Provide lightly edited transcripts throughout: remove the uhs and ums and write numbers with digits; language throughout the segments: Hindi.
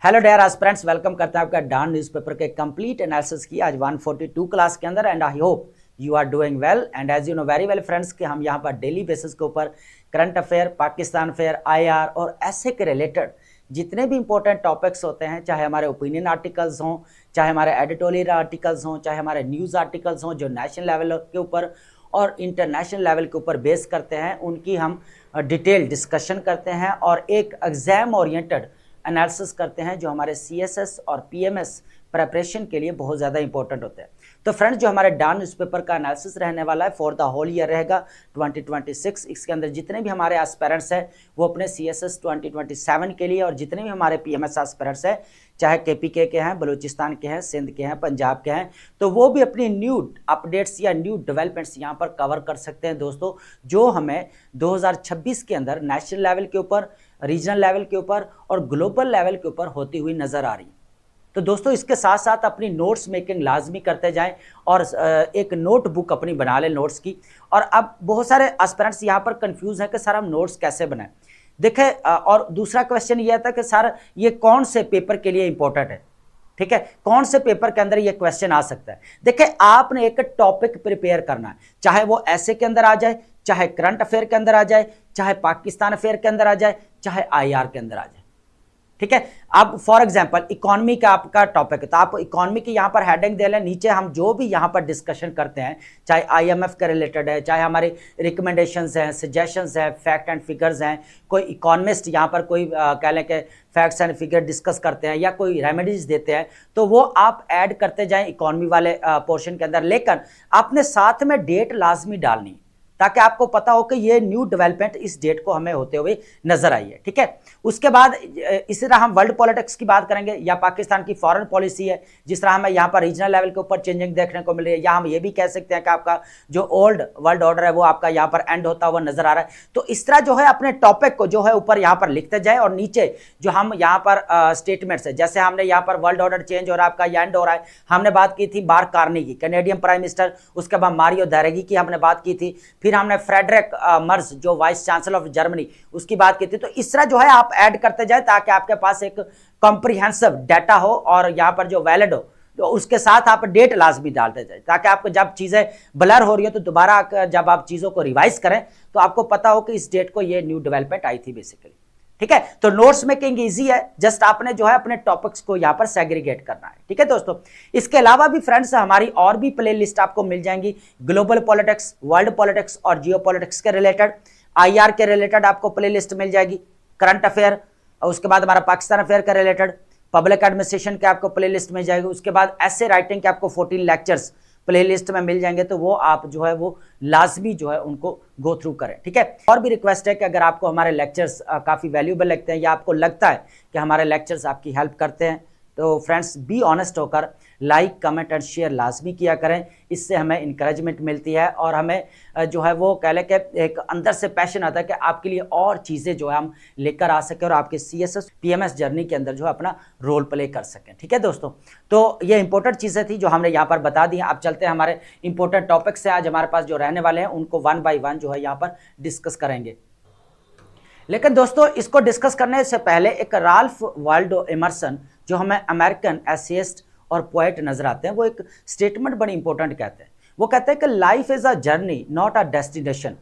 हेलो डियर एस्पिरेंट्स, वेलकम करते हैं आपका डॉन न्यूज़पेपर के कंप्लीट एनालिसिस की आज 142 क्लास के अंदर। And I hope you are doing well. And as you know very well friends कि हम यहाँ पर डेली बेसिस के ऊपर current affair, Pakistan affair, IR और ऐसे के रिलेटेड जितने भी इंपॉर्टेंट टॉपिक्स होते हैं, चाहे हमारे ओपिनियन आर्टिकल्स हों, चाहे हमारे एडिटोरियल आर्टिकल्स हों, चाहे हमारे न्यूज़ आर्टिकल्स हों जो नेशनल लेवल के ऊपर और इंटरनेशनल लेवल के ऊपर बेस करते हैं, उनकी हम डिटेल डिस्कशन करते हैं और एक एग्जाम ओरिएंटेड एनालिसिस करते हैं जो हमारे सीएसएस और पीएमएस प्रिपरेशन के लिए बहुत ज़्यादा इंपॉर्टेंट होते हैं। तो फ्रेंड्स, जो हमारे डॉन न्यूज़पेपर का एनालिसिस रहने वाला है फॉर द होल ईयर रहेगा 2026। इसके अंदर जितने भी हमारे एस्पिरेंट्स हैं वो अपने सीएसएस 2027 के लिए, और जितने भी हमारे पीएमएस एस्पिरेंट्स हैं, चाहे केपीके के हैं, बलूचिस्तान के हैं, सिंध के हैं, पंजाब के हैं, तो वो भी अपनी न्यू अपडेट्स या न्यू डेवलपमेंट्स यहाँ पर कवर कर सकते हैं दोस्तों, जो हमें 2026 के अंदर नेशनल लेवल के ऊपर, रीजनल लेवल के ऊपर और ग्लोबल लेवल के ऊपर होती हुई नज़र आ रही है। तो दोस्तों, इसके साथ साथ अपनी नोट्स मेकिंग लाजमी करते जाएं और एक नोटबुक अपनी बना लें नोट्स की। और अब बहुत सारे एस्पिरेंट्स यहाँ पर कंफ्यूज हैं कि सर हम नोट्स कैसे बनाएं। देखें, और दूसरा क्वेश्चन ये था कि सर ये कौन से पेपर के लिए इंपॉर्टेंट है, ठीक है, कौन से पेपर के अंदर ये क्वेश्चन आ सकता है। देखिए, आपने एक टॉपिक प्रिपेयर करना है, चाहे वो ऐसे के अंदर आ जाए, चाहे करंट अफेयर के अंदर आ जाए, चाहे पाकिस्तान अफेयर के अंदर आ जाए, चाहे आईआर के अंदर आ जाए, ठीक है। अब फॉर एग्जांपल इकोनॉमी का आपका टॉपिक है तो आप इकोनॉमी की यहाँ पर हेडिंग दे लें, नीचे हम जो भी यहाँ पर डिस्कशन करते हैं, चाहे आईएमएफ के रिलेटेड है, चाहे हमारे रिकमेंडेशंस हैं, सजेशंस हैं, फैक्ट एंड फिगर्स हैं, कोई इकोनॉमिस्ट यहाँ पर कोई कह लें कि फैक्ट्स एंड फिगर डिस्कस करते हैं या कोई रेमेडीज देते हैं, तो वो आप ऐड करते जाएं इकोनॉमी वाले पोर्शन के अंदर। लेकिन आपने साथ में डेट लाजमी डालनी है ताकि आपको पता हो कि ये न्यू डेवलपमेंट इस डेट को हमें होते हुए नजर आई है, ठीक है। उसके बाद इसी तरह हम वर्ल्ड पॉलिटिक्स की बात करेंगे या पाकिस्तान की फॉरेन पॉलिसी है, जिस तरह हमें यहाँ पर रीजनल लेवल के ऊपर चेंजिंग देखने को मिल रही है, या हम ये भी कह सकते हैं कि आपका जो ओल्ड वर्ल्ड ऑर्डर है वो आपका यहाँ पर एंड होता हुआ नजर आ रहा है। तो इस तरह जो है अपने टॉपिक को जो है ऊपर यहाँ पर लिखते जाए और नीचे जो हम यहाँ पर स्टेटमेंट्स है, जैसे हमने यहाँ पर वर्ल्ड ऑर्डर चेंज हो रहा है आपका या एंड हो रहा है, हमने बात की थी मार्क कार्नी की, कैनेडियन प्राइम मिनिस्टर, उसके बाद मारियो ड्रैगी की हमने बात की थी, फिर हमने फ्रेडरिक मर्ज जो वाइस चांसलर ऑफ जर्मनी उसकी बात की थी। तो इस तरह जो है आप ऐड करते जाए ताकि आपके पास एक कॉम्प्रिहेंसिव डाटा हो और यहाँ पर जो वैलिड हो, तो उसके साथ आप डेट लाजमी डालते जाए ताकि आपको जब चीज़ें ब्लर हो रही हो तो दोबारा जब आप चीज़ों को रिवाइज करें तो आपको पता हो कि इस डेट को ये न्यू डेवलपमेंट आई थी बेसिकली, ठीक है। तो नोट्स मेकिंग इजी है, जस्ट आपने जो है अपने टॉपिक्स को यहाँ पर सेग्रीगेट करना है, ठीक है दोस्तों। इसके अलावा भी फ्रेंड्स हमारी और भी प्ले लिस्ट आपको मिल जाएंगी, ग्लोबल पॉलिटिक्स, वर्ल्ड पॉलिटिक्स और जियो पॉलिटिक्स के रिलेटेड, आईआर के रिलेटेड आपको प्ले लिस्ट मिल जाएगी, करंट अफेयर, और उसके बाद हमारा पाकिस्तान अफेयर के रिलेटेड, पब्लिक एडमिनिस्ट्रेशन के आपको प्ले लिस्ट मिल जाएगी, उसके बाद ऐसे राइटिंग के आपको 14 लेक्चर्स प्लेलिस्ट में मिल जाएंगे, तो वो आप जो है वो लाजमी जो है उनको गो थ्रू करें, ठीक है। और भी रिक्वेस्ट है कि अगर आपको हमारे लेक्चर्स काफ़ी वैल्यूएबल लगते हैं या आपको लगता है कि हमारे लेक्चर्स आपकी हेल्प करते हैं, तो फ्रेंड्स बी ऑनेस्ट होकर लाइक, कमेंट एंड शेयर लाजमी किया करें। इससे हमें इंकरेजमेंट मिलती है और हमें जो है वो कह लें कि एक अंदर से पैशन आता है कि आपके लिए और चीज़ें जो है हम लेकर आ सकें और आपके सीएसएस पीएमएस जर्नी के अंदर जो है अपना रोल प्ले कर सकें, ठीक है दोस्तों। तो ये इंपॉर्टेंट चीज़ें थी जो हमने यहाँ पर बता दी हैं। अब चलते हैं हमारे इंपॉर्टेंट टॉपिक्स से आज हमारे पास जो रहने वाले हैं उनको 1 बाय 1 जो है यहाँ पर डिस्कस करेंगे। लेकिन दोस्तों, इसको डिस्कस करने से पहले एक राल्फ वाल्डो एमर्सन जो हमें अमेरिकन एसेइस्ट और पोएट नजर आते हैं, वो एक स्टेटमेंट बड़ी इंपॉर्टेंट कहते हैं। वो कहते हैं कि life is a journey not a destination.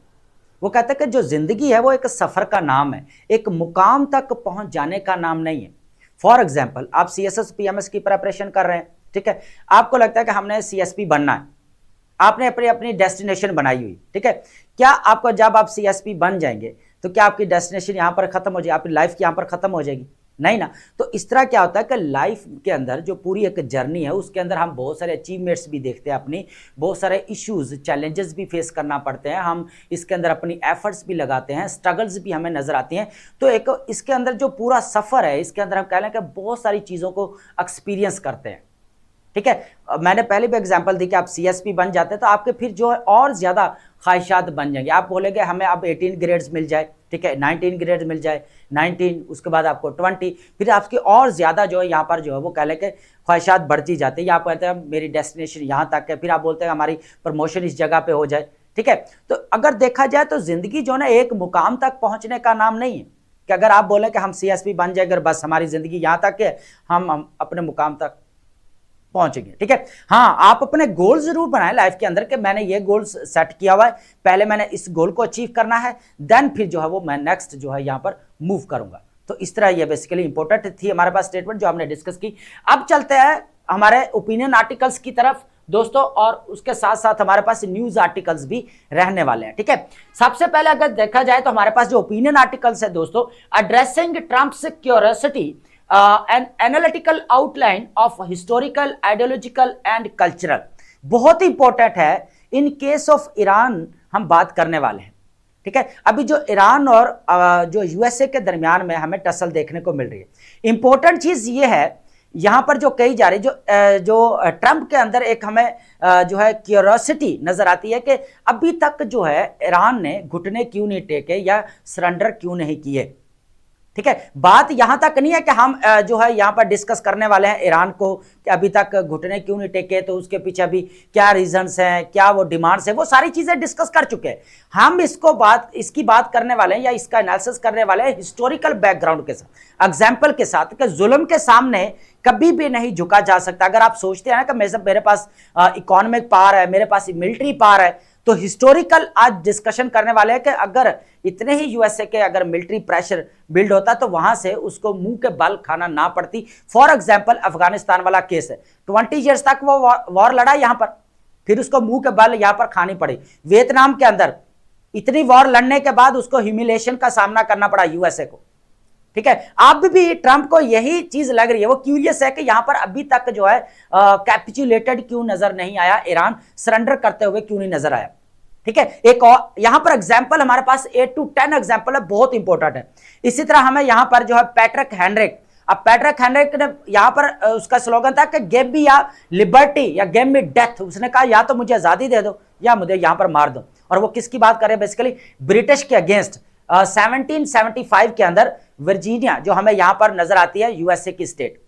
वो कहते हैं कि जो ज़िंदगी है वो एक सफ़र का नाम है, एक मुकाम तक पहुंच जाने का नाम नहीं है। फॉर एग्जाम्पल, आप सीएसएस पीएमएस की प्रिपरेशन कर रहे हैं, ठीक है, आपको लगता है कि हमने सीएसपी बनना है, आपने अपनी अपनी डेस्टिनेशन बनाई हुई, ठीक है। क्या आपको जब आप सीएसपी बन जाएंगे तो क्या आपकी डेस्टिनेशन यहाँ पर खत्म हो जाएगी, आपकी लाइफ यहाँ पर खत्म हो जाएगी? नहीं ना। तो इस तरह क्या होता है कि लाइफ के अंदर जो पूरी एक जर्नी है उसके अंदर हम बहुत सारे अचीवमेंट्स भी देखते हैं, अपनी बहुत सारे इश्यूज, चैलेंजेस भी फेस करना पड़ते हैं, हम इसके अंदर अपनी एफर्ट्स भी लगाते हैं, स्ट्रगल्स भी हमें नजर आती हैं। तो एक इसके अंदर जो पूरा सफ़र है, इसके अंदर हम कह लें कि बहुत सारी चीज़ों को एक्सपीरियंस करते हैं, ठीक है। मैंने पहले भी एग्जांपल दी कि आप सीएसपी बन जाते हैं तो आपके फिर जो है और ज़्यादा ख्वाहिशात बन जाएंगे। आप बोलेंगे हमें अब 18 ग्रेड्स मिल जाए, ठीक है, 19 ग्रेड मिल जाए, 19, उसके बाद आपको 20, फिर आपकी और ज़्यादा जो है यहाँ पर जो है वो कह लें कि ख्वाहिशात बढ़ती जाती है। या आप कहते हैं मेरी डेस्टिनेशन यहाँ तक है, फिर आप बोलते हैं हमारी प्रमोशन इस जगह पे हो जाए, ठीक है। तो अगर देखा जाए तो जिंदगी जो है एक मुकाम तक पहुंचने का नाम नहीं है कि अगर आप बोले कि हम सीएसपी बन जाए, अगर बस हमारी जिंदगी यहां तक है, हम अपने मुकाम तक पहुंचेंगे। ठीक है, हाँ आप अपने गोल जरूर बनाएं लाइफ के अंदर कि मैंने ये गोल सेट किया हुआ है, पहले मैंने इस गोल को अचीव करना है, देन फिर जो है वो मैं नेक्स्ट जो है यहां पर मूव करूंगा। तो इस तरह ये बेसिकली इंपॉर्टेंट थी हमारे पास स्टेटमेंट जो हमने डिस्कस की। अब चलते हैं हमारे ओपिनियन आर्टिकल्स की तरफ दोस्तों, और उसके साथ साथ हमारे पास न्यूज आर्टिकल्स भी रहने वाले हैं। ठीक है, सबसे पहले अगर देखा जाए तो हमारे पास जो ओपिनियन आर्टिकल्स है दोस्तों, addressing Trump's curiosity an analytical outline of historical, ideological and cultural, बहुत ही इंपॉर्टेंट है। इन केस ऑफ ईरान हम बात करने वाले हैं। ठीक है, अभी जो ईरान और जो यूएसए के दरमियान में हमें टसल देखने को मिल रही है, इंपॉर्टेंट चीज ये है यहां पर जो कही जा रही, जो ट्रंप के अंदर एक हमें जो है क्यूरियोसिटी नजर आती है कि अभी तक जो है ईरान ने घुटने क्यों नहीं टेके या सरेंडर क्यों नहीं किए। ठीक है, बात यहां तक नहीं है कि हम जो है यहां पर डिस्कस करने वाले हैं ईरान को कि अभी तक घुटने क्यों नहीं टेके, तो उसके पीछे अभी क्या रीजंस हैं, क्या वो डिमांड्स हैं, वो सारी चीजें डिस्कस कर चुके हैं। हम इसकी बात करने वाले हैं या इसका एनालिसिस करने वाले हैं हिस्टोरिकल बैकग्राउंड के साथ, एग्जाम्पल के साथ, कि जुल्म के सामने कभी भी नहीं झुका जा सकता। अगर आप सोचते हैं ना कि मेरे पास इकोनॉमिक पावर है, मेरे पास मिलिट्री पावर है, तो हिस्टोरिकल आज डिस्कशन करने वाले हैं कि अगर इतने ही यूएसए के अगर मिलिट्री प्रेशर बिल्ड होता तो वहां से उसको मुंह के बल खाना ना पड़ती। फॉर एग्जांपल अफगानिस्तान वाला केस है, 20 ईयर्स तक वो वॉर लड़ा यहां पर, फिर उसको मुंह के बल यहां पर खानी पड़ी। वियतनाम के अंदर इतनी वॉर लड़ने के बाद उसको ह्यूमिलेशन का सामना करना पड़ा यूएसए को। ठीक है, अब भी ट्रंप को यही चीज लग रही है, वो क्यूरियस है कि यहां पर अभी तक जो है कैपिचुलेटेड क्यों नजर नहीं आया, ईरान सरेंडर करते हुए क्यों नहीं नजर आया। ठीक है, एक और यहां पर एग्जांपल हमारे पास 8 to 10 एग्जांपल है, बहुत इंपॉर्टेंट है। इसी तरह हमें यहां पर जो है पैट्रिक हेनरिक, अब पैट्रिक हेनरिक ने यहां पर उसका स्लोगन था कि गेम मी या लिबर्टी या गेम मी डेथ। उसने कहा या तो मुझे आजादी दे दो या मुझे यहां पर मार दो। और वो किसकी बात कर रहे हैं, बेसिकली ब्रिटिश के अगेंस्ट 1775 के अंदर वर्जीनिया जो हमें यहां पर नजर आती है यूएसए की स्टेट।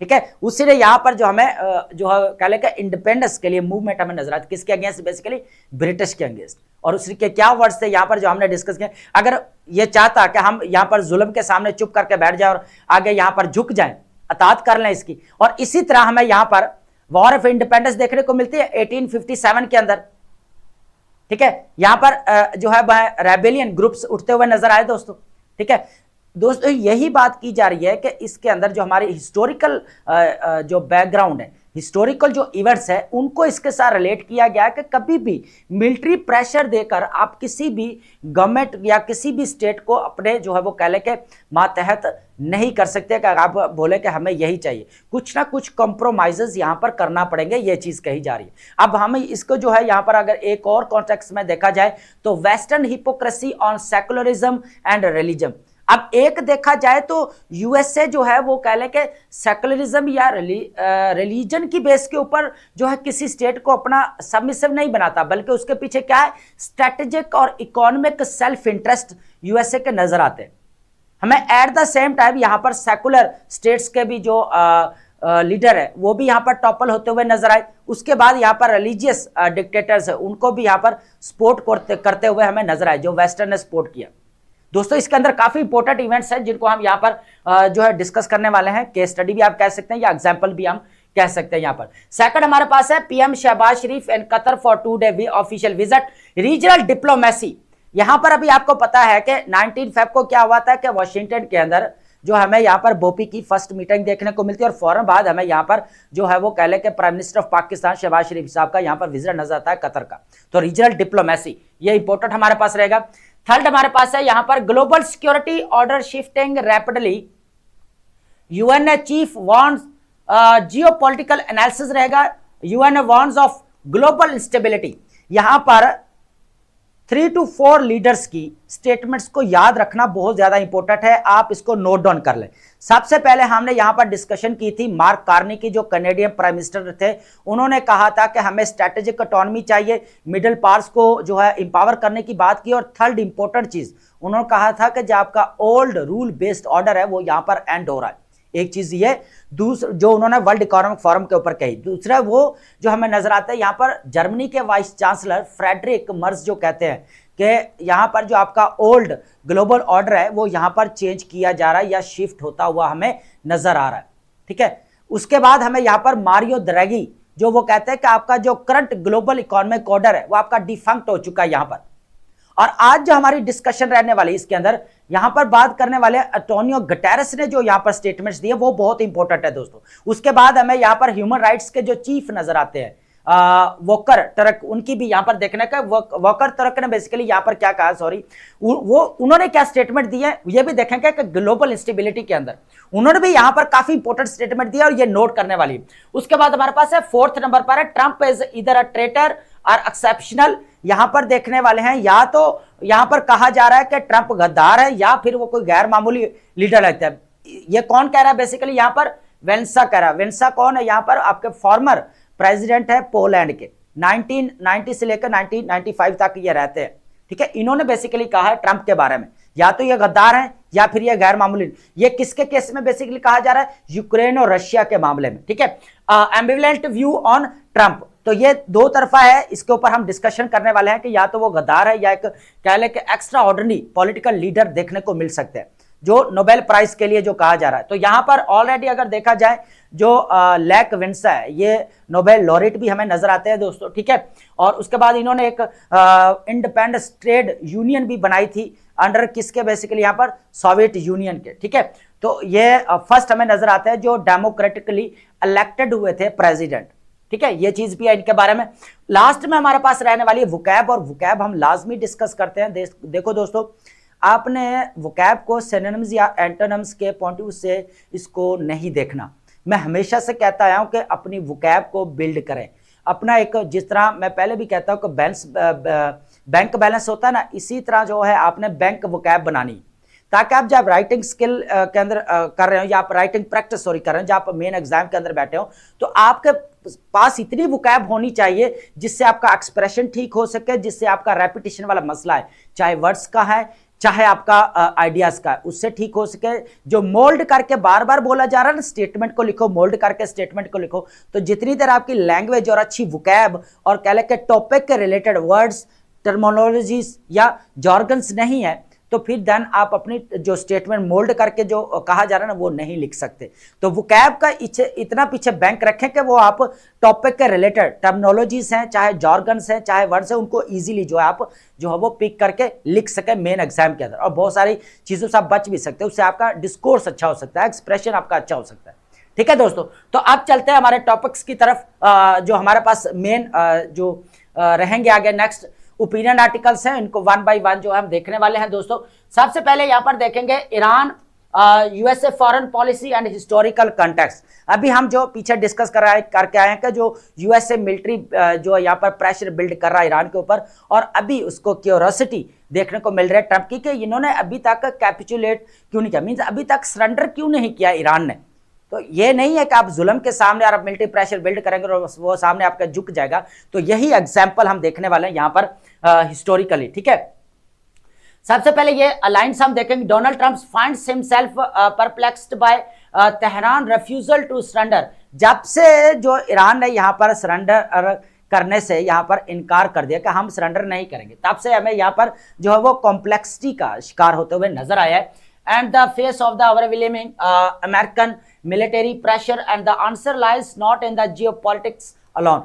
ठीक है, उसी ने यहां पर जो हमें जो है कह लें इंडिपेंडेंस के लिए मूवमेंट हमें नजर आती है, किसके अगेंस्ट, बेसिकली ब्रिटिश के अगेंस्ट। और उसके क्या वर्ड्स थे यहां पर जो हमने डिस्कस किया, अगर ये चाहता कि हम यहां पर जुल्म के सामने चुप करके बैठ जाए और आगे यहां पर झुक जाएं, अतात कर लें इसकी। और इसी तरह हमें यहां पर वॉर ऑफ इंडिपेंडेंस देखने को मिलती है 1857 के अंदर। ठीक है, यहां पर जो है रेबेलियन ग्रुप्स उठते हुए नजर आए दोस्तों। ठीक है दोस्तों, यही बात की जा रही है कि इसके अंदर जो हमारी हिस्टोरिकल जो बैकग्राउंड है, हिस्टोरिकल जो इवेंट्स है, उनको इसके साथ रिलेट किया गया है कि कभी भी मिलिट्री प्रेशर देकर आप किसी भी गवर्नमेंट या किसी भी स्टेट को अपने जो है वो कह ले के मातहत नहीं कर सकते। कि आप बोले कि हमें यही चाहिए, कुछ ना कुछ कॉम्प्रोमाइजेस यहां पर करना पड़ेंगे, ये चीज कही जा रही है। अब हम इसको जो है यहां पर अगर एक और कॉन्टेक्स्ट में देखा जाए तो western hypocrisy on secularism and religion. अब एक देखा जाए तो यूएसए जो है वो कह लें कि सेकुलरिज्म या रिलीजन की बेस के ऊपर जो है किसी स्टेट को अपना सबमिसिव नहीं बनाता, बल्कि उसके पीछे क्या है, स्ट्रेटेजिक और इकोनॉमिक सेल्फ इंटरेस्ट यूएसए के नजर आते हैं। हमें एट द सेम टाइम यहां पर सेकुलर स्टेट्स के भी जो लीडर है वो भी यहां पर टॉपल होते हुए नजर आए। उसके बाद यहां पर रिलीजियस डिक्टेटर्स है, उनको भी यहां पर सपोर्ट करते हुए हमें नजर आए, जो वेस्टर्न ने सपोर्ट किया। दोस्तों इसके अंदर काफी इंपॉर्टेंट इवेंट्स हैं जिनको हम यहाँ पर जो है डिस्कस करने वाले हैं, केस स्टडी भी आप कह सकते हैं या एग्जांपल भी हम कह सकते हैं। यहाँ पर सेकंड हमारे पास है PM Shahbaz Sharif and Qatar for 2 day official visit, regional diplomacy. यहां पर अभी आपको पता है कि 19 फेब को क्या हुआ था कि वाशिंगटन के अंदर जो हमें यहाँ पर बोपी की फर्स्ट मीटिंग देखने को मिलती है, और फौरन बाद हमें यहाँ पर जो है वो कह ले कि prime minister of Pakistan Shahbaz Sharif साहब का यहाँ पर विजिट नजर आता है कतर का। तो रीजनल डिप्लोमेसी ये इंपॉर्टेंट हमारे पास रहेगा। थर्ड हमारे पास है यहां पर global security order shifting rapidly, UN chief warns geopolitical analysis रहेगा, UN warns of global instability. यहां पर 3 to 4 लीडर्स की स्टेटमेंट्स को याद रखना बहुत ज्यादा इंपॉर्टेंट है, आप इसको नोट डाउन कर लें। सबसे पहले हमने यहां पर डिस्कशन की थी मार्क कार्नी की, जो कनेडियन प्राइम मिनिस्टर थे। उन्होंने कहा था कि हमें स्ट्रेटेजिक ऑटोनॉमी चाहिए, मिडिल पावर्स को जो है इंपावर करने की बात की। और थर्ड इंपॉर्टेंट चीज उन्होंने कहा था कि जो आपका ओल्ड रूल बेस्ड ऑर्डर है वो यहां पर एंड हो रहा है, एक चीज ये, दूसरा जो उन्होंने वर्ल्ड इकोनॉमिक फोरम के ऊपर कही, दूसरा वो जो हमें नजर आता है यहाँ पर जर्मनी के वाइस चांसलर फ्रेडरिक मर्ज जो कहते हैं कि यहाँ पर जो आपका ओल्ड ग्लोबल ऑर्डर है वो यहाँ पर चेंज किया जा रहा है या शिफ्ट होता हुआ हमें नजर आ रहा है, ठीक है। उसके बाद हमें यहाँ पर मारियो द्रैगी जो वो कहते हैं कि आपका जो करंट ग्लोबल इकोनॉमिक ऑर्डर है वो आपका डिफंक्ट हो चुका है यहाँ पर। और आज जो हमारी डिस्कशन रहने वाली इसके अंदर यहां पर बात करने वाले एंटोनियो गुटेरेस ने जो यहां पर स्टेटमेंट्स दिए वो बहुत इंपॉर्टेंट है दोस्तों। उसके बाद हमें यहां पर ह्यूमन राइट्स के जो चीफ नजर आते हैं वोकर टर्क, उनकी भी यहां पर देखने का, वोकर टर्क ने बेसिकली यहां पर क्या कहा, सॉरी वो उन्होंने क्या स्टेटमेंट दी है ये भी देखेंगे कि ग्लोबल इंस्टेबिलिटी के अंदर उन्होंने भी यहां पर काफी इंपॉर्टेंट स्टेटमेंट दिया और ये नोट करने वाली। उसके बाद हमारे पास है 4th नंबर पर है ट्रंप इज इधर अ ट्रेटर और एक्सेप्शनल। यहां पर देखने वाले हैं या तो यहां पर कहा जा रहा है कि ट्रंप गद्दार है या फिर वो कोई गैर मामूली लीडर लगता है। ये कौन कह रहा है बेसिकली, यहां पर वेंसा कह रहा है। वेंसा कौन है, यहां पर आपके फॉर्मर प्रेसिडेंट है पोलैंड के, 1990 से लेकर 1995 तक ये रहते हैं, ठीक है। इन्होंने बेसिकली कहा है ट्रंप के बारे में या तो ये गद्दार है या फिर ये गैर मामूली। ये किसके केस में बेसिकली कहा जा रहा है, यूक्रेन और रशिया के मामले में, ठीक है। एम्बिवेलेंट व्यू ऑन ट्रंप, तो ये दो तरफा है, इसके ऊपर हम डिस्कशन करने वाले हैं कि या तो वो गद्दार है या एक कह ले कि एक्स्ट्रा ऑर्डिनरी पॉलिटिकल लीडर देखने को मिल सकते हैं जो नोबेल प्राइज के लिए जो कहा जा रहा है। तो यहां पर ऑलरेडी अगर देखा जाए जो लेक विंसा है ये नोबेल लॉरेट भी हमें नजर आते हैं दोस्तों, ठीक है। और उसके बाद इन्होंने एक इंडिपेंडेंस ट्रेड यूनियन भी बनाई थी अंडर किसके, बेसिकली यहां पर सोवियत यूनियन के, ठीक है। तो ये फर्स्ट हमें नजर आता है जो डेमोक्रेटिकली इलेक्टेड हुए थे प्रेसिडेंट, ठीक है। ये चीज भी है इनके बारे में। लास्ट में हमारे पास रहने वाली है वोकैब, और वोकैब हम लाजमी डिस्कस करते हैं। देखो दोस्तों, आपने वोकैब को सिनोनिम्स या एंटोनिम्स के पॉइंट ऑफ व्यू से इसको नहीं देखना। मैं हमेशा से कहता आया हूं कि अपनी वोकैब को बिल्ड करें अपना एक, जिस तरह मैं पहले भी कहता हूं कि बैंक बैलेंस होता है ना, इसी तरह जो है आपने बैंक वोकैब बनानी, ताकि आप जब राइटिंग स्किल के अंदर कर रहे हो या आप राइटिंग प्रैक्टिस सॉरी कर रहे हो, जब आप मेन एग्जाम के अंदर बैठे हो, तो आपके पास इतनी वोकैब होनी चाहिए जिससे आपका एक्सप्रेशन ठीक हो सके, जिससे आपका रेपिटेशन वाला मसला है, चाहे वर्ड्स का है चाहे आपका आइडियाज का, उससे ठीक हो सके। जो मोल्ड करके बार बार बोला जा रहा है ना, स्टेटमेंट को लिखो, मोल्ड करके स्टेटमेंट को लिखो, तो जितनी देर आपकी लैंग्वेज और अच्छी वोकैब और कह ले के टॉपिक के रिलेटेड वर्ड्स, टर्मिनोलॉजीज या जॉर्गन्स नहीं है, तो फिर देन आप अपनी जो स्टेटमेंट मोल्ड करके जो कहा जा रहा है ना वो नहीं लिख सकते। तो वोकैब का इतना पीछे बैंक रखें कि वो आप टॉपिक के रिलेटेड टर्मिनोलॉजीज हैं, चाहे जॉर्गन्स हैं, चाहे वर्ड्स हैं, उनको इजीली जो है आप जो है वो पिक करके लिख सके मेन एग्जाम के अंदर, और बहुत सारी चीजों से आप बच भी सकते हैं। उससे आपका डिस्कोर्स अच्छा हो सकता है, एक्सप्रेशन आपका अच्छा हो सकता है, ठीक है दोस्तों। तो अब चलते हैं हमारे टॉपिक्स की तरफ, जो हमारे पास मेन जो रहेंगे आगे नेक्स्ट ओपिनियन आर्टिकल्स हैं, इनको वन बाय वन जो हम देखने वाले हैं दोस्तों। सबसे पहले यहां पर देखेंगे Iran USA foreign policy and historical context. अभी हम जो पीछे डिस्कस करके आए हैं कि जो यूएसए मिलिट्री जो यहाँ पर प्रेशर बिल्ड कर रहा है ईरान के ऊपर, और अभी उसको क्यूरोसिटी देखने को मिल रहा है ट्रंप की कि इन्होंने अभी तक कैपिचुलेट क्यों नहीं किया, मीन्स अभी तक सरेंडर क्यों नहीं किया ईरान ने। तो ये नहीं है कि आप जुल्म के सामने और आप मिलिट्री प्रेशर बिल्ड करेंगे और वो सामने आपका झुक जाएगा। तो यही एग्जाम्पल हम देखने वाले हैं यहाँ पर हिस्टोरिकली, ठीक है। सबसे पहले ये अलायंस हम देखेंगे, Donald Trump finds himself perplexed by Tehran refusal to surrender. जब से जो ईरान ने यहाँ पर सरेंडर करने से यहाँ पर इनकार कर दिया कि हम सरेंडर नहीं करेंगे, तब से हमें यहाँ पर जो है वो कॉम्प्लेक्सिटी का शिकार होते हुए नजर आया है। And the face of the overwhelming American military pressure and the answer lies not in the geopolitics alone.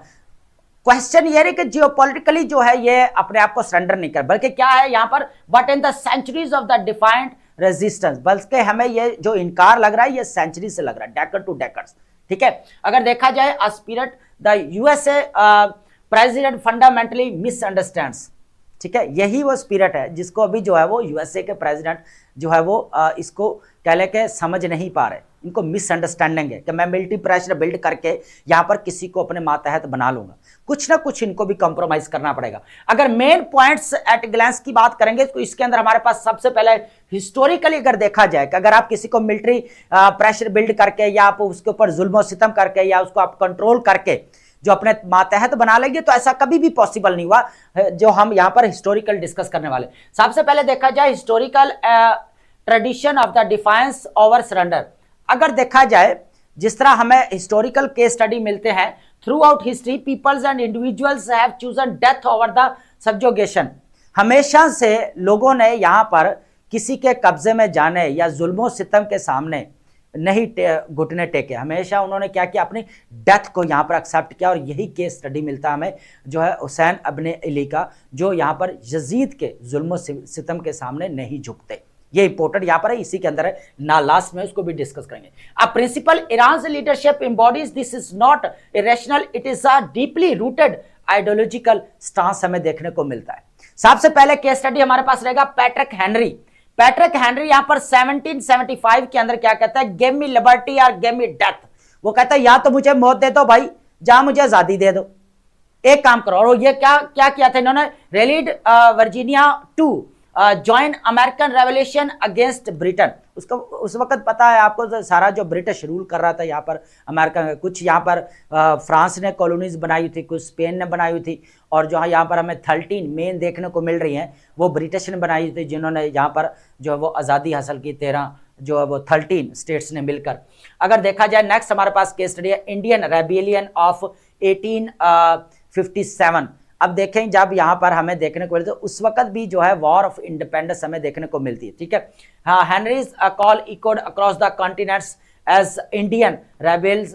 Question ये है कि जियोपॉलिटिकली जो है ये अपने आप को सरेंडर नहीं कर, बल्कि क्या है यहाँ पर, but in the centuries of the defined resistance, बल्कि हमें ये जो इनकार लग रहा है ये सेंचुरी से लग रहा है, डेकेड टू डेकेड्स, ठीक है। अगर देखा जाए spirit the USA president fundamentally misunderstands, ठीक है, यही वो स्पिरिट है जिसको अभी जो है वो यूएसए के प्रेसिडेंट जो है वो इसको कह ले के समझ नहीं पा रहे। इनको मिसअंडरस्टैंडिंग है कि मैं मिलिट्री प्रेशर बिल्ड करके यहाँ पर किसी को अपने मातहत बना लूंगा, कुछ ना कुछ इनको भी कॉम्प्रोमाइज करना पड़ेगा। अगर मेन पॉइंट्स एट ग्लांस की बात करेंगे तो इसके अंदर हमारे पास सबसे पहले हिस्टोरिकली अगर देखा जाए कि अगर आप किसी को मिलिट्री प्रेशर बिल्ड करके या आप उसके ऊपर जुल्म और सितम करके या उसको आप कंट्रोल करके जो अपने मातहत बना लेंगे, तो ऐसा कभी भी पॉसिबल नहीं हुआ, जो हम यहाँ पर हिस्टोरिकल डिस्कस करने वाले। सबसे पहले देखा जाए historical tradition of the defiance over surrender. अगर देखा जाए जिस तरह हमें हिस्टोरिकल केस स्टडी मिलते हैं, throughout history peoples and individuals have chosen death over the subjugation. हमेशा से लोगों ने यहां पर किसी के कब्जे में जाने या जुल्मों सितम के सामने नहीं घुटने टेके, हमेशा उन्होंने क्या किया, अपनी डेथ को यहां पर एक्सेप्ट किया। और यही केस स्टडी मिलता है हमें जो है हुसैन इब्न अली का, जो यहां पर यजीद के जुल्म सितम के सामने नहीं झुकते। ये इंपॉर्टेंट यहां पर है, इसी के अंदर है ना, लास्ट में उसको भी डिस्कस करेंगे। A principle Iran leadership embodies this is not irrational, it is a deeply rooted ideological stance हमें देखने को मिलता है। सबसे पहले केस स्टडी हमारे पास रहेगा पैट्रिक हेनरी। पैट्रिक हेनरी यहां पर 1775 के अंदर क्या कहता है, गिव मी लिबर्टी और गिव मी डेथ। वो कहता है या तो मुझे मौत दे दो भाई, या मुझे आजादी दे दो, एक काम करो। और ये क्या क्या किया था इन्होंने, rallied Virginia to join American revolution against Britain. उसको उस वक्त पता है आपको, तो सारा जो ब्रिटिश रूल कर रहा था यहाँ पर अमेरिका, कुछ यहाँ पर फ्रांस ने कॉलोनीज बनाई थी, कुछ स्पेन ने बनाई थी, और जो यहाँ पर हमें 13 मेन देखने को मिल रही हैं वो ब्रिटिश ने बनाई थी, जिन्होंने यहाँ पर जो है वो आज़ादी हासिल की, 13 जो है वो 13 स्टेट्स ने मिलकर। अगर देखा जाए नेक्स्ट हमारे पास केस स्टडी है इंडियन रेबिलियन ऑफ 1857। अब देखें जब यहाँ पर हमें देखने को मिलती है, उस वक्त भी जो है वॉर ऑफ इंडिपेंडेंस हमें देखने को मिलती है, ठीक है। हाँ, Henry's call echoed across the continents as Indian rebels